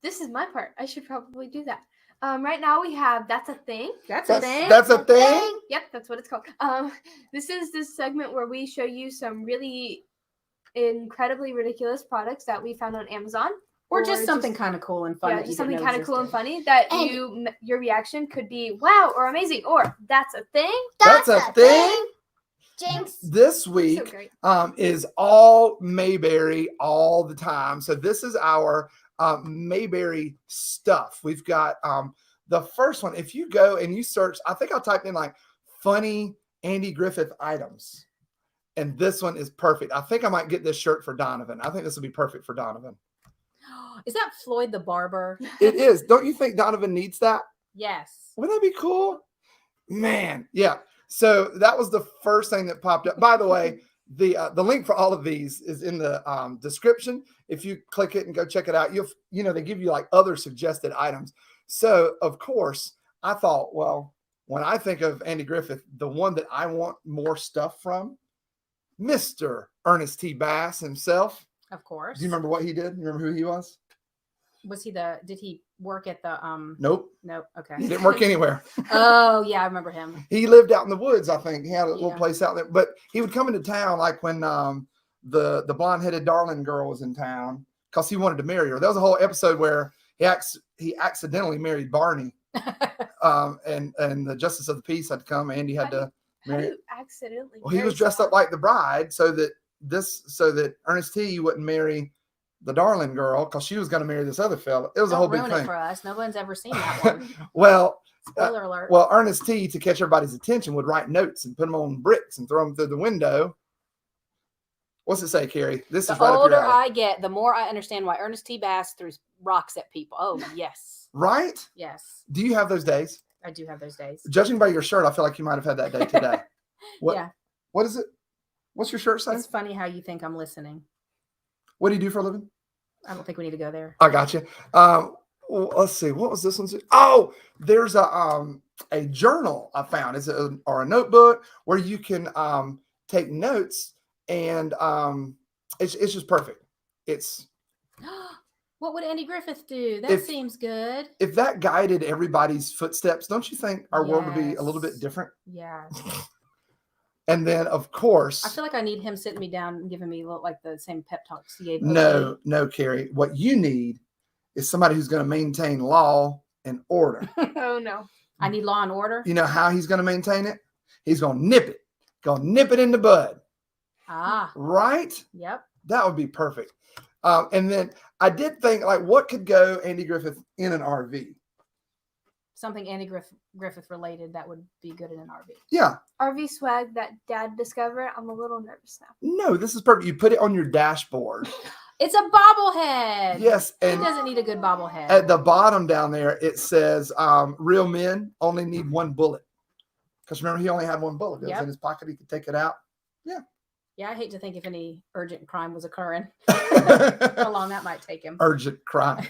This is my part. I should probably do that. Right now we have That's a Thing. That's a thing. That's a thing? Yep, that's what it's called. This is this segment where we show you some really incredibly ridiculous products that we found on Amazon. Or just something kind of cool and fun. Yeah, that you just something didn't know kind of cool and existed. funny that And- your reaction could be wow or amazing or that's a thing. That's a thing? Jinx. This So week great. is all Mayberry all the time. So this is our Mayberry stuff. We've got the first one. If you go and you search, I think I'll type in like funny Andy Griffith items. And this one is perfect. I think I might get this shirt for Donovan. I think this will be perfect for Donovan. Is that Floyd the barber? It is. Don't you think Donovan needs that? Yes. Wouldn't that be cool? Man, yeah. So that was the first thing that popped up. By the way, the link for all of these is in the description. If you click it and go check it out, they give you like other suggested items. So of course, I thought, well, when I think of Andy Griffith, the one that I want more stuff from, Mr. Ernest T. Bass himself. Of course. Do you remember what he did? You remember who he was? Was he did he work at the Nope. Nope. Okay. He didn't work anywhere. Oh yeah, I remember him. He lived out in the woods, I think. He had a little Yeah. place out there. But he would come into town like when the blonde-headed darling girl was in town because he wanted to marry her. There was a whole episode where he accidentally married Barney. And the justice of the peace had to come. Andy had to How do marry. you accidentally? Well, he marry was dressed up someone? like the bride so that Ernest T wouldn't marry the darling girl because she was going to marry this other fella. It was a whole Don't big ruin it thing. for us. No one's ever seen that one. Well, Spoiler alert. well, Ernest T, to catch everybody's attention, would write notes and put them on bricks and throw them through the window. What's it say, Carrie? This The is right up older your alley. I get, the more I understand why Ernest T. Bass threw rocks at people. Oh yes, Right? yes, Do you have those days? I do have those days. Judging by your shirt, I feel like you might have had that day today. What? Yeah, What is it? What's your shirt say? it's funny how you think I'm listening. What do you do for a living? I don't think we need to go there. I got you. Well, let's see. What was this one? Oh, there's a journal I found. Or a notebook where you can take notes, and it's just perfect. It's What would Andy Griffith do? That If- seems good. if that guided everybody's footsteps, don't you think our world would be a little bit Yes. different? Yeah, And then, of course, I feel like I need him sitting me down and giving me like the same pep talks he gave. no, Carrie. What you need is somebody who's going to maintain law and order. Oh no. I need law and order. You know how he's going to maintain it? He's going to nip it in the bud. Ah, Right? yep. That would be perfect. And then I did think, like, what could go Andy Griffith in an RV? Something Andy Griffith related that would be good in an RV. Yeah. RV swag that Dad discovered. I'm a little nervous now. No, this is perfect. You put it on your dashboard. It's a bobblehead. Yes. He And doesn't need a good bobblehead. at the bottom down there, it says, real men only need one bullet. Because remember, he only had one bullet. It was Yep. in his pocket. He could take it out. Yeah, I hate to think if any urgent crime was occurring, how long that might take him. Urgent crime.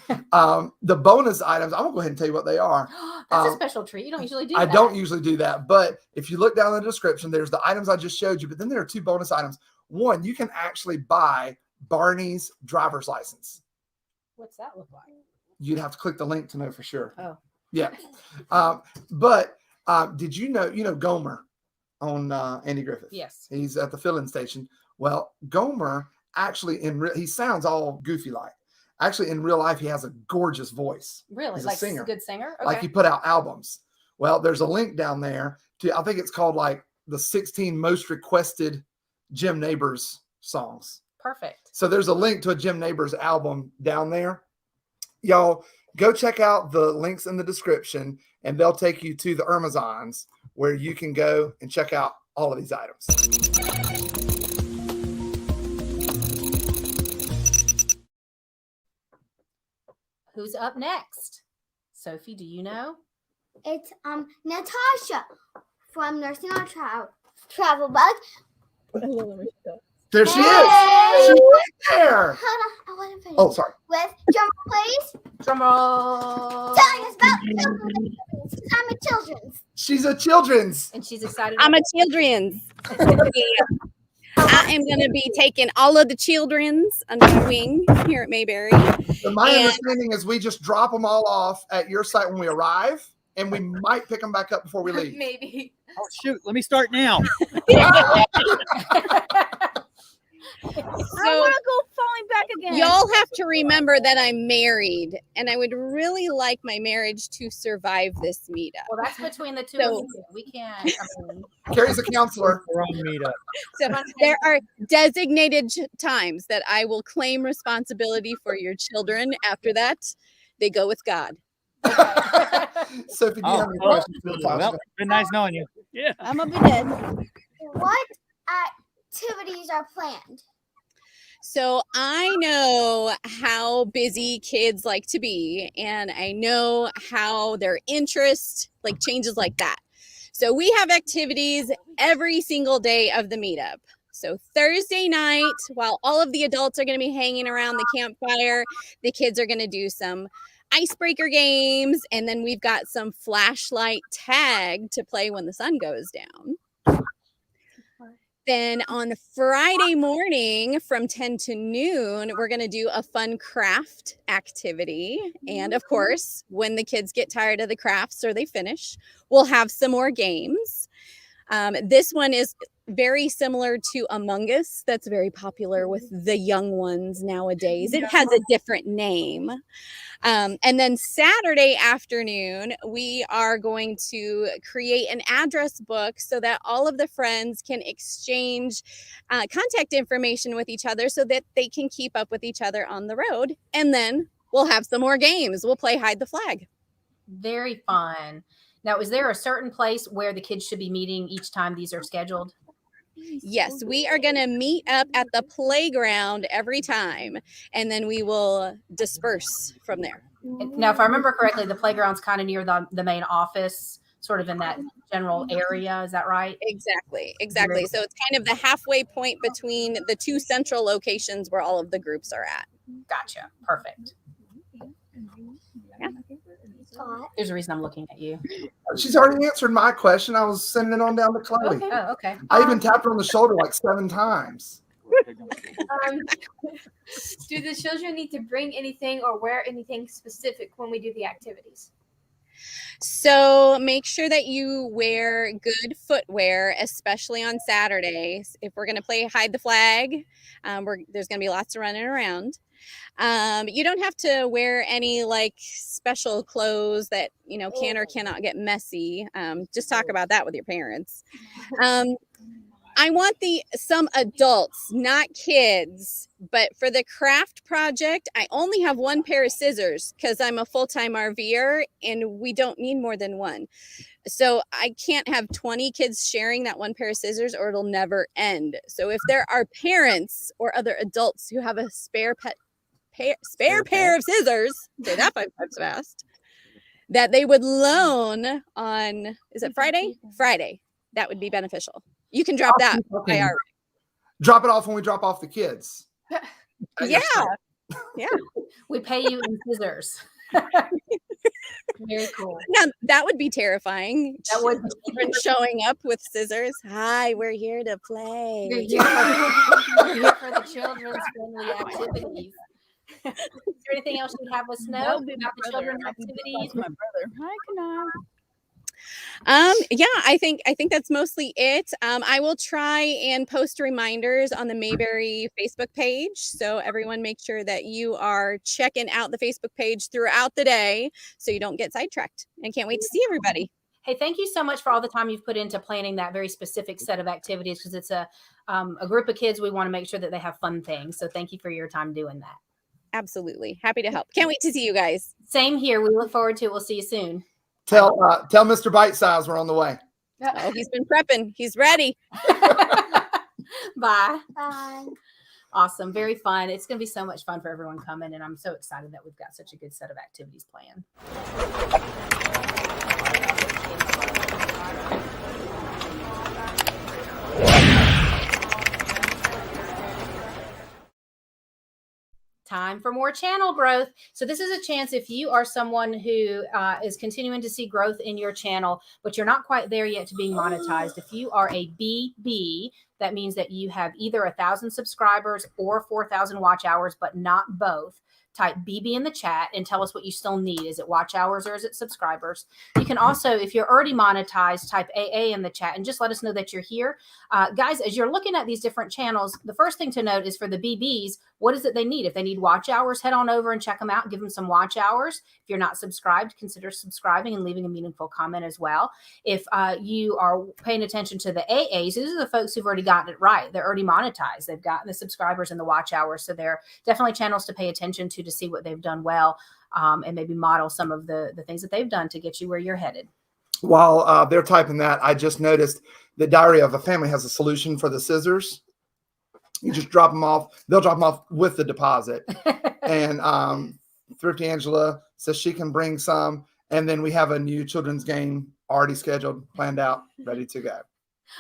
The bonus items, I'm going to go ahead and tell you what they are. That's a Um, special treat. You don't usually do I that. don't usually do that, but if you look down in the description, there's the items I just showed you, but then there are two bonus items. One, you can actually buy Barney's driver's license. What's that look like? You'd have to click the link to know for sure. Oh. Yeah. But did you know Gomer on Andy Griffith? Yes. He's at the filling station. Well, Gomer actually he sounds all goofy like. Actually, in real life, he has a gorgeous voice. Really? He's a Like singer. a good singer? Okay. Like he put out albums. Well, there's a link down there to, I think it's called like the 16 most requested Jim Neighbors songs. Perfect. So there's a link to a Jim Neighbors album down there. Y'all go check out the links in the description and they'll take you to the Amazons where you can go and check out all of these items. Who's up next? Sophie, do you know? It's Natasha from Nursing Our Travel Bug. There she is. She's right there. Hold on, I want to finish. Oh, sorry. With drum roll, please. Drum roll. Telling us about children's. I'm a children's. She's a children's. And she's excited. I'm a children's. I am going to be taking all of the children's under my wing here at Mayberry. So my understanding is we just drop them all off at your site when we arrive, and we might pick them back up before we leave. Maybe. Oh, shoot. Let me start now. So, I want to go falling back again. y'all have to remember that I'm married, and I would really like my marriage to survive this meetup. Well, that's between the two So- of you. We can't. I mean, Carrie's a counselor. We're on meetup. So there are designated times that I will claim responsibility for your children. After that, they go with God. Sophie, do you have any questions for Natasha? Well, been nice knowing you. Yeah. I'm gonna be dead. What activities are planned? So I know how busy kids like to be, and I know how their interest like changes like that. So we have activities every single day of the meetup. So Thursday night, while all of the adults are going to be hanging around the campfire, the kids are going to do some icebreaker games, and then we've got some flashlight tag to play when the sun goes down. Then on Friday morning from 10 to noon, we're going to do a fun craft activity. And of course, when the kids get tired of the crafts or they finish, we'll have some more games. This one is very similar to Among Us. That's very popular with the young ones nowadays. It has a different name. And then Saturday afternoon, we are going to create an address book so that all of the friends can exchange contact information with each other so that they can keep up with each other on the road. And then we'll have some more games. We'll play hide the flag. very fun. Now, is there a certain place where the kids should be meeting each time these are scheduled? Yes, we are going to meet up at the playground every time, and then we will disperse from there. Now, if I remember correctly, the playground's kind of near the main office, sort of in that general area. Is that right? Exactly. So it's kind of the halfway point between the two central locations where all of the groups are at. Gotcha. Perfect. Yeah. There's a reason I'm looking at you. She's already answered my question. I was sending it on down to Chloe. Okay. Oh, okay. I even tapped her on the shoulder like 7 times. Do the children need to bring anything or wear anything specific when we do the activities? So make sure that you wear good footwear, especially on Saturdays. If we're going to play hide the flag, there's going to be lots of running around. You don't have to wear any like special clothes that, can or cannot get messy. Just talk about that with your parents. I want some adults, not kids, but for the craft project, I only have one pair of scissors because I'm a full-time RVer and we don't need more than one. So I can't have 20 kids sharing that one pair of scissors or it'll never end. So if there are parents or other adults who have a spare pair of scissors, say that 5 times fast, that they would loan on, is it Friday? Friday. That would be beneficial. You can drop that. Drop it off when we drop off the kids. Yeah. We pay you in scissors. Very cool. Now that would be terrifying. That would children showing up with scissors. Hi, we're here to play. We're here for the children's friendly activities. Is there anything else you'd have us know about the children's activities? My brother. Hi, Kanai. Yeah, I think that's mostly it. I will try and post reminders on the Mayberry Facebook page. So everyone make sure that you are checking out the Facebook page throughout the day so you don't get sidetracked. I can't wait to see everybody. Hey, thank you so much for all the time you've put into planning that very specific set of activities because it's a group of kids. We want to make sure that they have fun things. So thank you for your time doing that. Absolutely. Happy to help. Can't wait to see you guys. Same here. We look forward to it. We'll see you soon. Tell Mr. Bite Size we're on the way. Oh, he's been prepping. He's ready. Bye. Bye. Awesome. Very fun. It's going to be so much fun for everyone coming. And I'm so excited that we've got such a good set of activities planned. Time for more channel growth. So this is a chance if you are someone who is continuing to see growth in your channel, but you're not quite there yet to being monetized. If you are a BB, that means that you have either 1,000 subscribers or 4,000 watch hours, but not both. Type BB in the chat and tell us what you still need. Is it watch hours or is it subscribers? You can also, if you're already monetized, type AA in the chat and just let us know that you're here. Guys, as you're looking at these different channels, the first thing to note is for the BBs, what is it they need? If they need watch hours, head on over and check them out. Give them some watch hours. If you're not subscribed, consider subscribing and leaving a meaningful comment as well. If you are paying attention to the AAs, these are the folks who've already gotten it right. They're already monetized. They've gotten the subscribers and the watch hours. So they're definitely channels to pay attention to see what they've done well, and maybe model some of the things that they've done to get you where you're headed. While they're typing that, I just noticed the Diary of a Family has a solution for the scissors. You just drop them off. They'll drop them off with the deposit. And Thrifty Angela says she can bring some. And then we have a new children's game already scheduled, planned out, ready to go.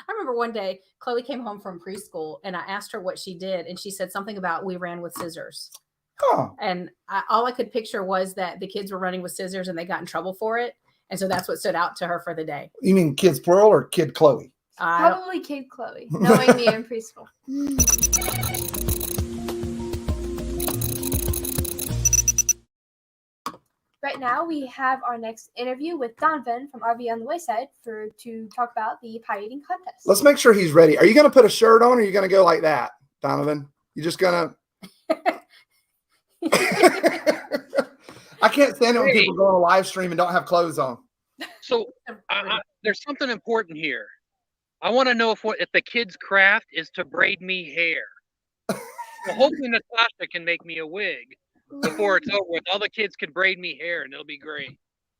I remember one day Chloe came home from preschool and I asked her what she did. And she said something about we ran with scissors. Oh. And all I could picture was that the kids were running with scissors and they got in trouble for it. And so that's what stood out to her for the day. You mean kids plural or kid Chloe? Probably Kid Chloe, knowing me in preschool. Right now, we have our next interview with Donovan from RV On The Wayside to talk about the pie eating contest. Let's make sure he's ready. Are you going to put a shirt on or are you going to go like that, Donovan? You just going to... I can't stand it when people go on a live stream and don't have clothes on. So there's something important here. I want to know if the kid's craft is to braid me hair. So hopefully Natasha can make me a wig before it's over with. All the kids can braid me hair and it'll be great.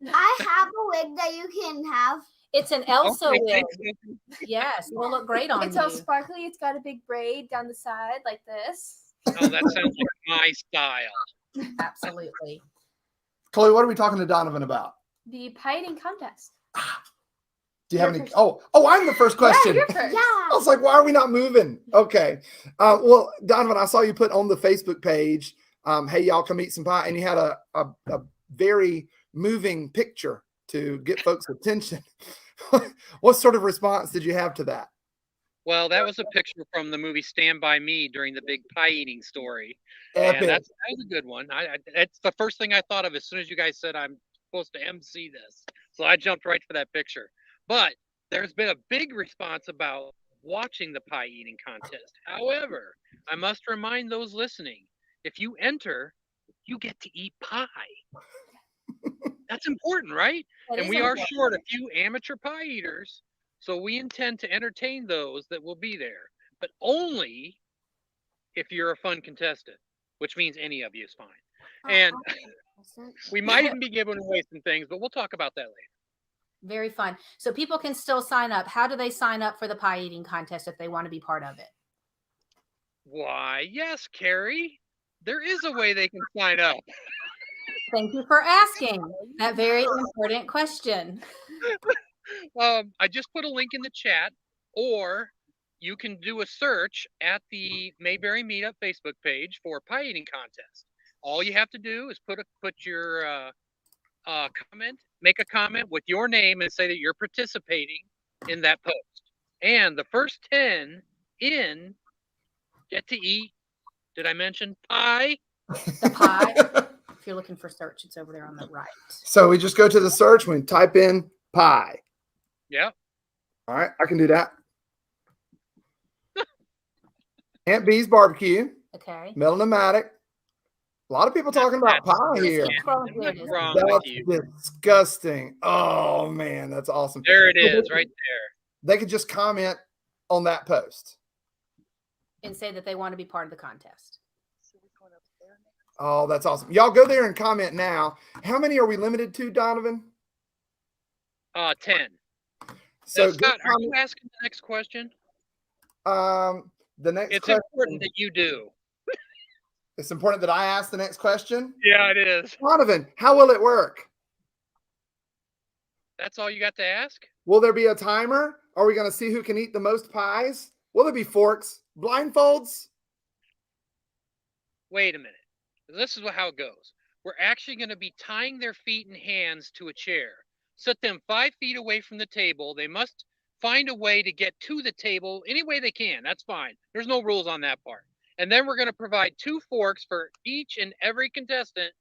I have a wig that you can have. It's an Elsa wig. Yes, will look great on you. It's all sparkly. It's got a big braid down the side like this. Oh, that sounds like my style. Absolutely. Chloe, what are we talking to Donovan about? The pie eating contest. Do you have any? Oh, I'm the first question. Yeah, you're first. Yeah. I was like, why are we not moving? Okay. Well, Donovan, I saw you put on the Facebook page, hey, y'all come eat some pie. And you had a very moving picture to get folks' attention. What sort of response did you have to that? Well, that was a picture from the movie Stand By Me during the big pie eating story. Epic. And that was a good one. That's the first thing I thought of as soon as you guys said I'm supposed to MC this. So I jumped right for that picture. But there's been a big response about watching the pie eating contest. However, I must remind those listening, if you enter, you get to eat pie. That's important, right? And we are short a few amateur pie eaters. So we intend to entertain those that will be there, but only if you're a fun contestant, which means any of you is fine. And we might even be giving away some things, but we'll talk about that later. Very fun. So people can still sign up. How do they sign up for the pie eating contest if they want to be part of it? Why, yes, Carrie, there is a way they can sign up. Thank you for asking that very important question. I just put a link in the chat, or you can do a search at the Mayberry Meetup Facebook page for pie eating contest. All you have to do is put your comment, make a comment with your name and say that you're participating in that post. And the first 10 in get to eat, did I mention pie? The pie. If you're looking for search, it's over there on the right. So we just go to the search, we type in pie. Yeah. All right, I can do that. Aunt B's barbecue. Okay. Melanomatic. A lot of people talking about pie here. That's disgusting. Oh man, that's awesome. There it is, right there. They could just comment on that post and say that they want to be part of the contest. Oh, that's awesome. Y'all go there and comment now. How many are we limited to, Donovan? 10. So Scott, are you asking the next question? The next it's question, important that you do. It's important that I ask the next question? Yeah, it is. Donovan, how will it work? That's all you got to ask? Will there be a timer? Are we going to see who can eat the most pies? Will there be forks? Blindfolds? Wait a minute. This is how it goes. We're actually going to be tying their feet and hands to a chair. Set them 5 feet away from the table. They must find a way to get to the table any way they can. That's fine. There's no rules on that part. And then we're going to provide 2 forks for each and every contestant.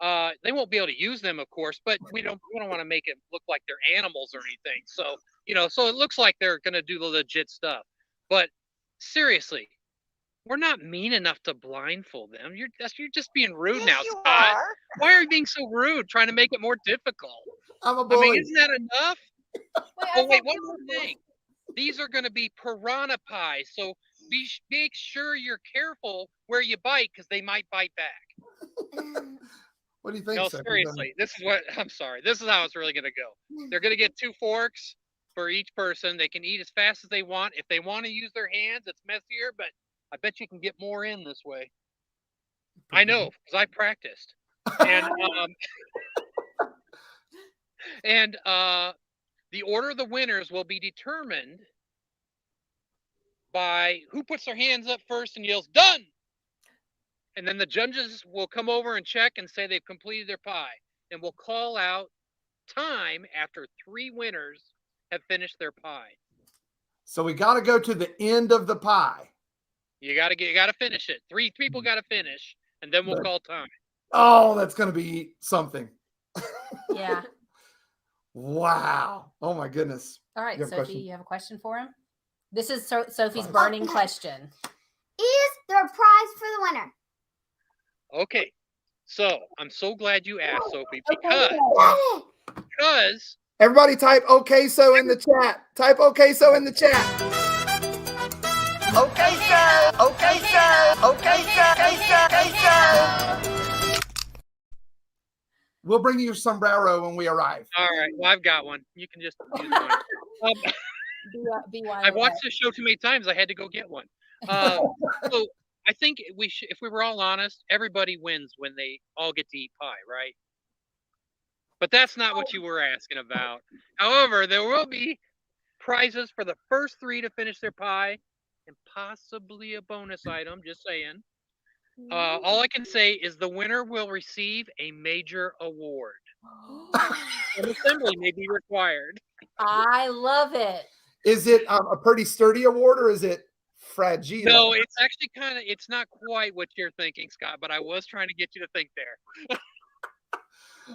They won't be able to use them, of course, but we don't want to make it look like they're animals or anything. So, so it looks like they're going to do the legit stuff. But seriously, we're not mean enough to blindfold them. You're just being rude now, Scott. Why are you being so rude, trying to make it more difficult? I'm a bully. I mean, isn't that enough? Wait, one more thing. These are going to be piranha pies, so make sure you're careful where you bite, because they might bite back. What do you think? No, Sophie? seriously, this is what I'm sorry. This is how it's really going to go. They're going to get 2 forks for each person. They can eat as fast as they want. If they want to use their hands, it's messier, but I bet you can get more in this way. I know, because I practiced. And the order of the winners will be determined by who puts their hands up first and yells, "Done!" And then the judges will come over and check and say they've completed their pie. And we'll call out time after 3 winners have finished their pie. So we got to go to the end of the pie. You got to finish it. 3 people got to finish, and then we'll call time. Oh, that's going to be something. Yeah. Wow. Oh my goodness. All right, You have a Sophie, question? you have a question for him? This is Sophie's burning question. Is there a prize for the winner? Okay. So I'm so glad you asked, Sophie, because Everybody type okay so in the chat. Type okay so in the chat. Okay, so. Okay, so. Okay, so. Okay, so. Okay, so. We'll bring you your sombrero when we arrive. all right. Well, I've got one. You can just use one. I've watched this show too many times. I had to go get one. So I think if we were all honest, everybody wins when they all get to eat pie, right? But that's not what you were asking about. However, there will be prizes for the first 3 to finish their pie, and possibly a bonus item. Just saying. All I can say is the winner will receive a major award. An assembly may be required. I love it. Is it a pretty sturdy award or is it fragile? No, it's actually it's not quite what you're thinking, Scott, but I was trying to get you to think there.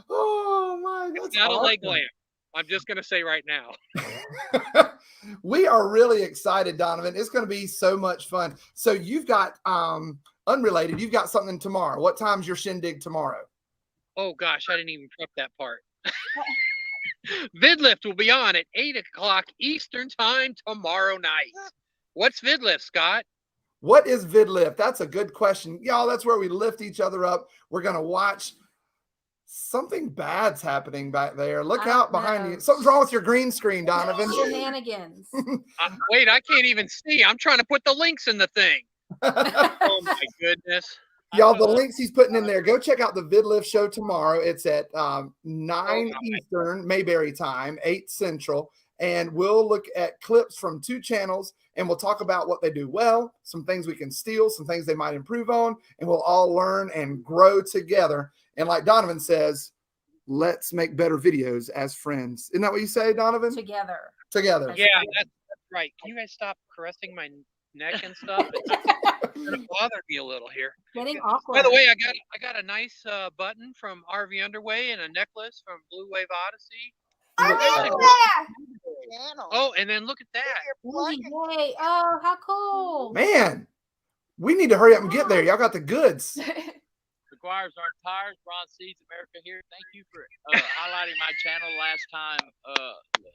Oh my God. It's not a leg lamp. I'm just going to say right now. We are really excited, Donovan. It's going to be so much fun. So you've got, unrelated, you've got something tomorrow. What time's your shindig tomorrow? Oh gosh, I didn't even prep that part. VidLift will be on at 8 o'clock Eastern time tomorrow night. What's VidLift, Scott? What is VidLift? That's a good question. Y'all, that's where we lift each other up. We're going to watch. Something bad's happening back there. Look out behind you. Something's wrong with your green screen, Donovan. Shenanigans. Wait, I can't even see. I'm trying to put the links in the thing. Oh my goodness. Y'all, the links he's putting in there. Go check out the VidLift show tomorrow. It's at 9 Eastern, Mayberry time, 8 Central. And we'll look at clips from 2 channels, and we'll talk about what they do well, some things we can steal, some things they might improve on, and we'll all learn and grow together. And like Donovan says, let's make better videos as friends. Isn't that what you say, Donovan? Together. Yeah, that's right. Can you guys stop caressing my neck and stuff? It bothered me a little here. Getting awkward. By the way, I got a nice button from RV Underway and a necklace from Blue Wave Odyssey. Oh, and then look at that. Yay. Oh, how cool. Man, we need to hurry up and get there. Y'all got the goods. McGuire's On Tires, Ron Sees America here. Thank you for highlighting my channel last time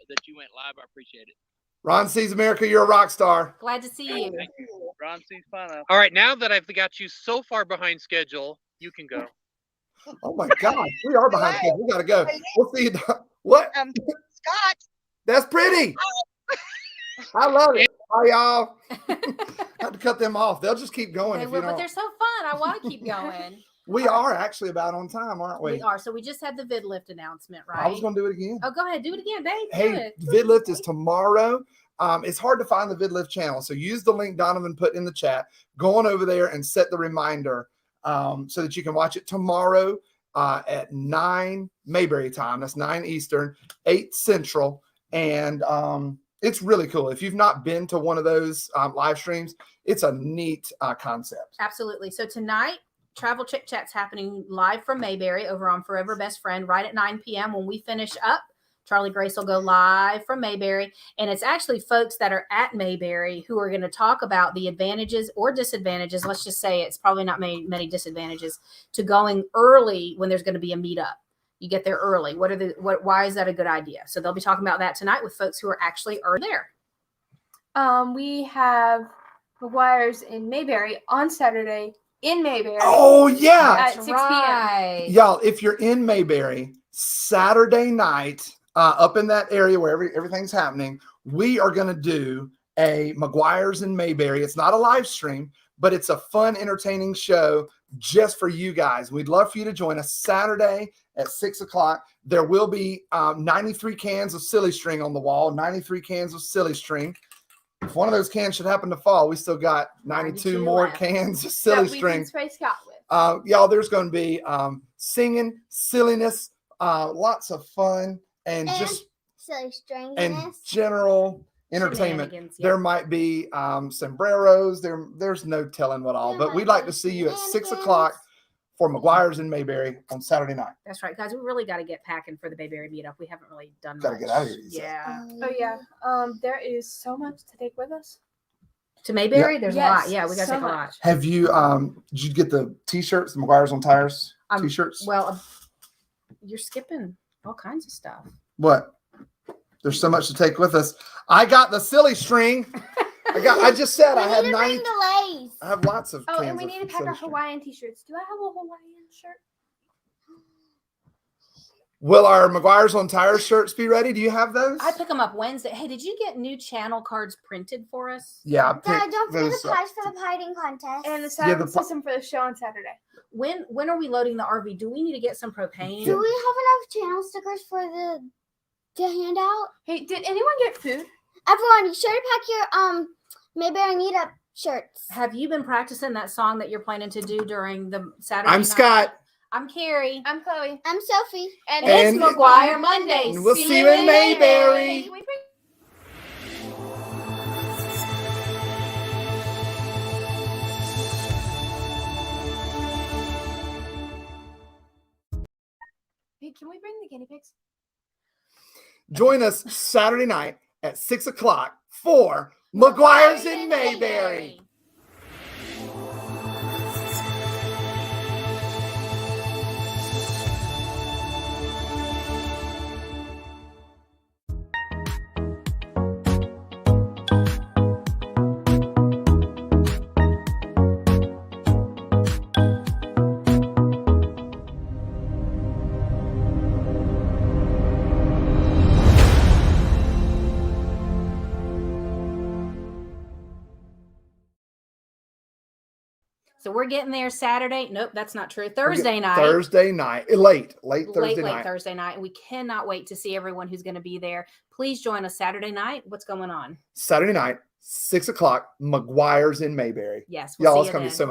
that you went live. I appreciate it. Ron Sees America, you're a rock star. Glad to see you. Thank you. Ron Sees Fun. All right, now that I've got you so far behind schedule, you can go. Oh my God, we are behind schedule. We gotta go. We'll see you. What? Scott. That's pretty. I love it. Bye, y'all. Have to cut them off. They'll just keep going. They If will, you but don't. they're so fun. I want to keep going. We are actually about on time, aren't we? We are. So we just had the VidLift announcement, right? I was going to do it again. Oh, go ahead. Do it again, babe. Hey, Do it. VidLift is tomorrow. It's hard to find the VidLift channel. So use the link Donovan put in the chat. Go on over there and set the reminder so that you can watch it tomorrow at 9 Mayberry time. That's 9 Eastern, 8 Central. And it's really cool. If you've not been to one of those live streams, it's a neat concept. Absolutely. So tonight, Travel Chit Chat's happening live from Mayberry over on Forever Best Friend right at 9 p.m. When we finish up, Charlie Grace will go live from Mayberry. And it's actually folks that are at Mayberry who are going to talk about the advantages or disadvantages. Let's just say it's probably not many disadvantages to going early when there's going to be a meetup. You get there early. Why is that a good idea? So they'll be talking about that tonight with folks who are actually there. We have McGuire's in Mayberry on Saturday in Mayberry. Oh, yeah. At 6 p.m. Y'all, if you're in Mayberry, Saturday night, up in that area where everything's happening, we are going to do a McGuire's in Mayberry. It's not a live stream, but it's a fun, entertaining show just for you guys. We'd love for you to join us Saturday at 6 o'clock. There will be 93 cans of silly string on the wall, 93 cans of silly string. If one of those cans should happen to fall, we still got 92 more cans of silly string. Y'all, there's going to be singing, silliness, lots of fun, and just silly string and general entertainment. There might be sombreros. There's no telling what all, but we'd like to see you at 6 o'clock for McGuire's in Mayberry on Saturday night. That's right, guys. We really got to get packing for the Mayberry meetup. We haven't really done Gotta much. get out of here. Yeah. Oh yeah. There is so much to take with us. To Mayberry, there's a lot. Yes, Yeah, we got to so take a much. lot. Have you did you get the t-shirts, the McGuire's on Tires t-shirts? Well, you're skipping all kinds of stuff. What? There's so much to take with us. I got the silly string. I just said I had 90. I have lots of. Oh, and cans we of need to pack silly our string. Hawaiian t-shirts. Do I have a Hawaiian shirt? Will our McGuire's on Tires shirts be ready? Do you have those? I pick them up Wednesday. Hey, did you get new channel cards printed for us? Yeah. I Dad, picked don't forget those the up. prize for the hiding contest. And the sound system for the show on Saturday. When are we loading the RV? Do we need to get some propane? Do we have enough channel stickers for to hand out? Hey, did anyone get food? Everyone, be sure to pack your Mayberry Meetup shirts. Have you been practicing that song that you're planning to do during the Saturday I'm night? Scott. I'm Carrie. I'm Chloe. I'm Sophie. And it's McGuire Monday. And we'll see you in Mayberry. Can we bring- Hey, can we bring the guinea pigs? Join us Saturday night at 6 o'clock for McGuire's in Mayberry. So we're getting there Saturday. Nope, that's not true. Thursday night. Thursday night. Late Thursday night. Late Thursday night. And we cannot wait to see everyone who's going to be there. Please join us Saturday night. What's going on? Saturday night, 6 o'clock, McGuire's in Mayberry. Yes, we'll Y'all, see it's you going to be then. so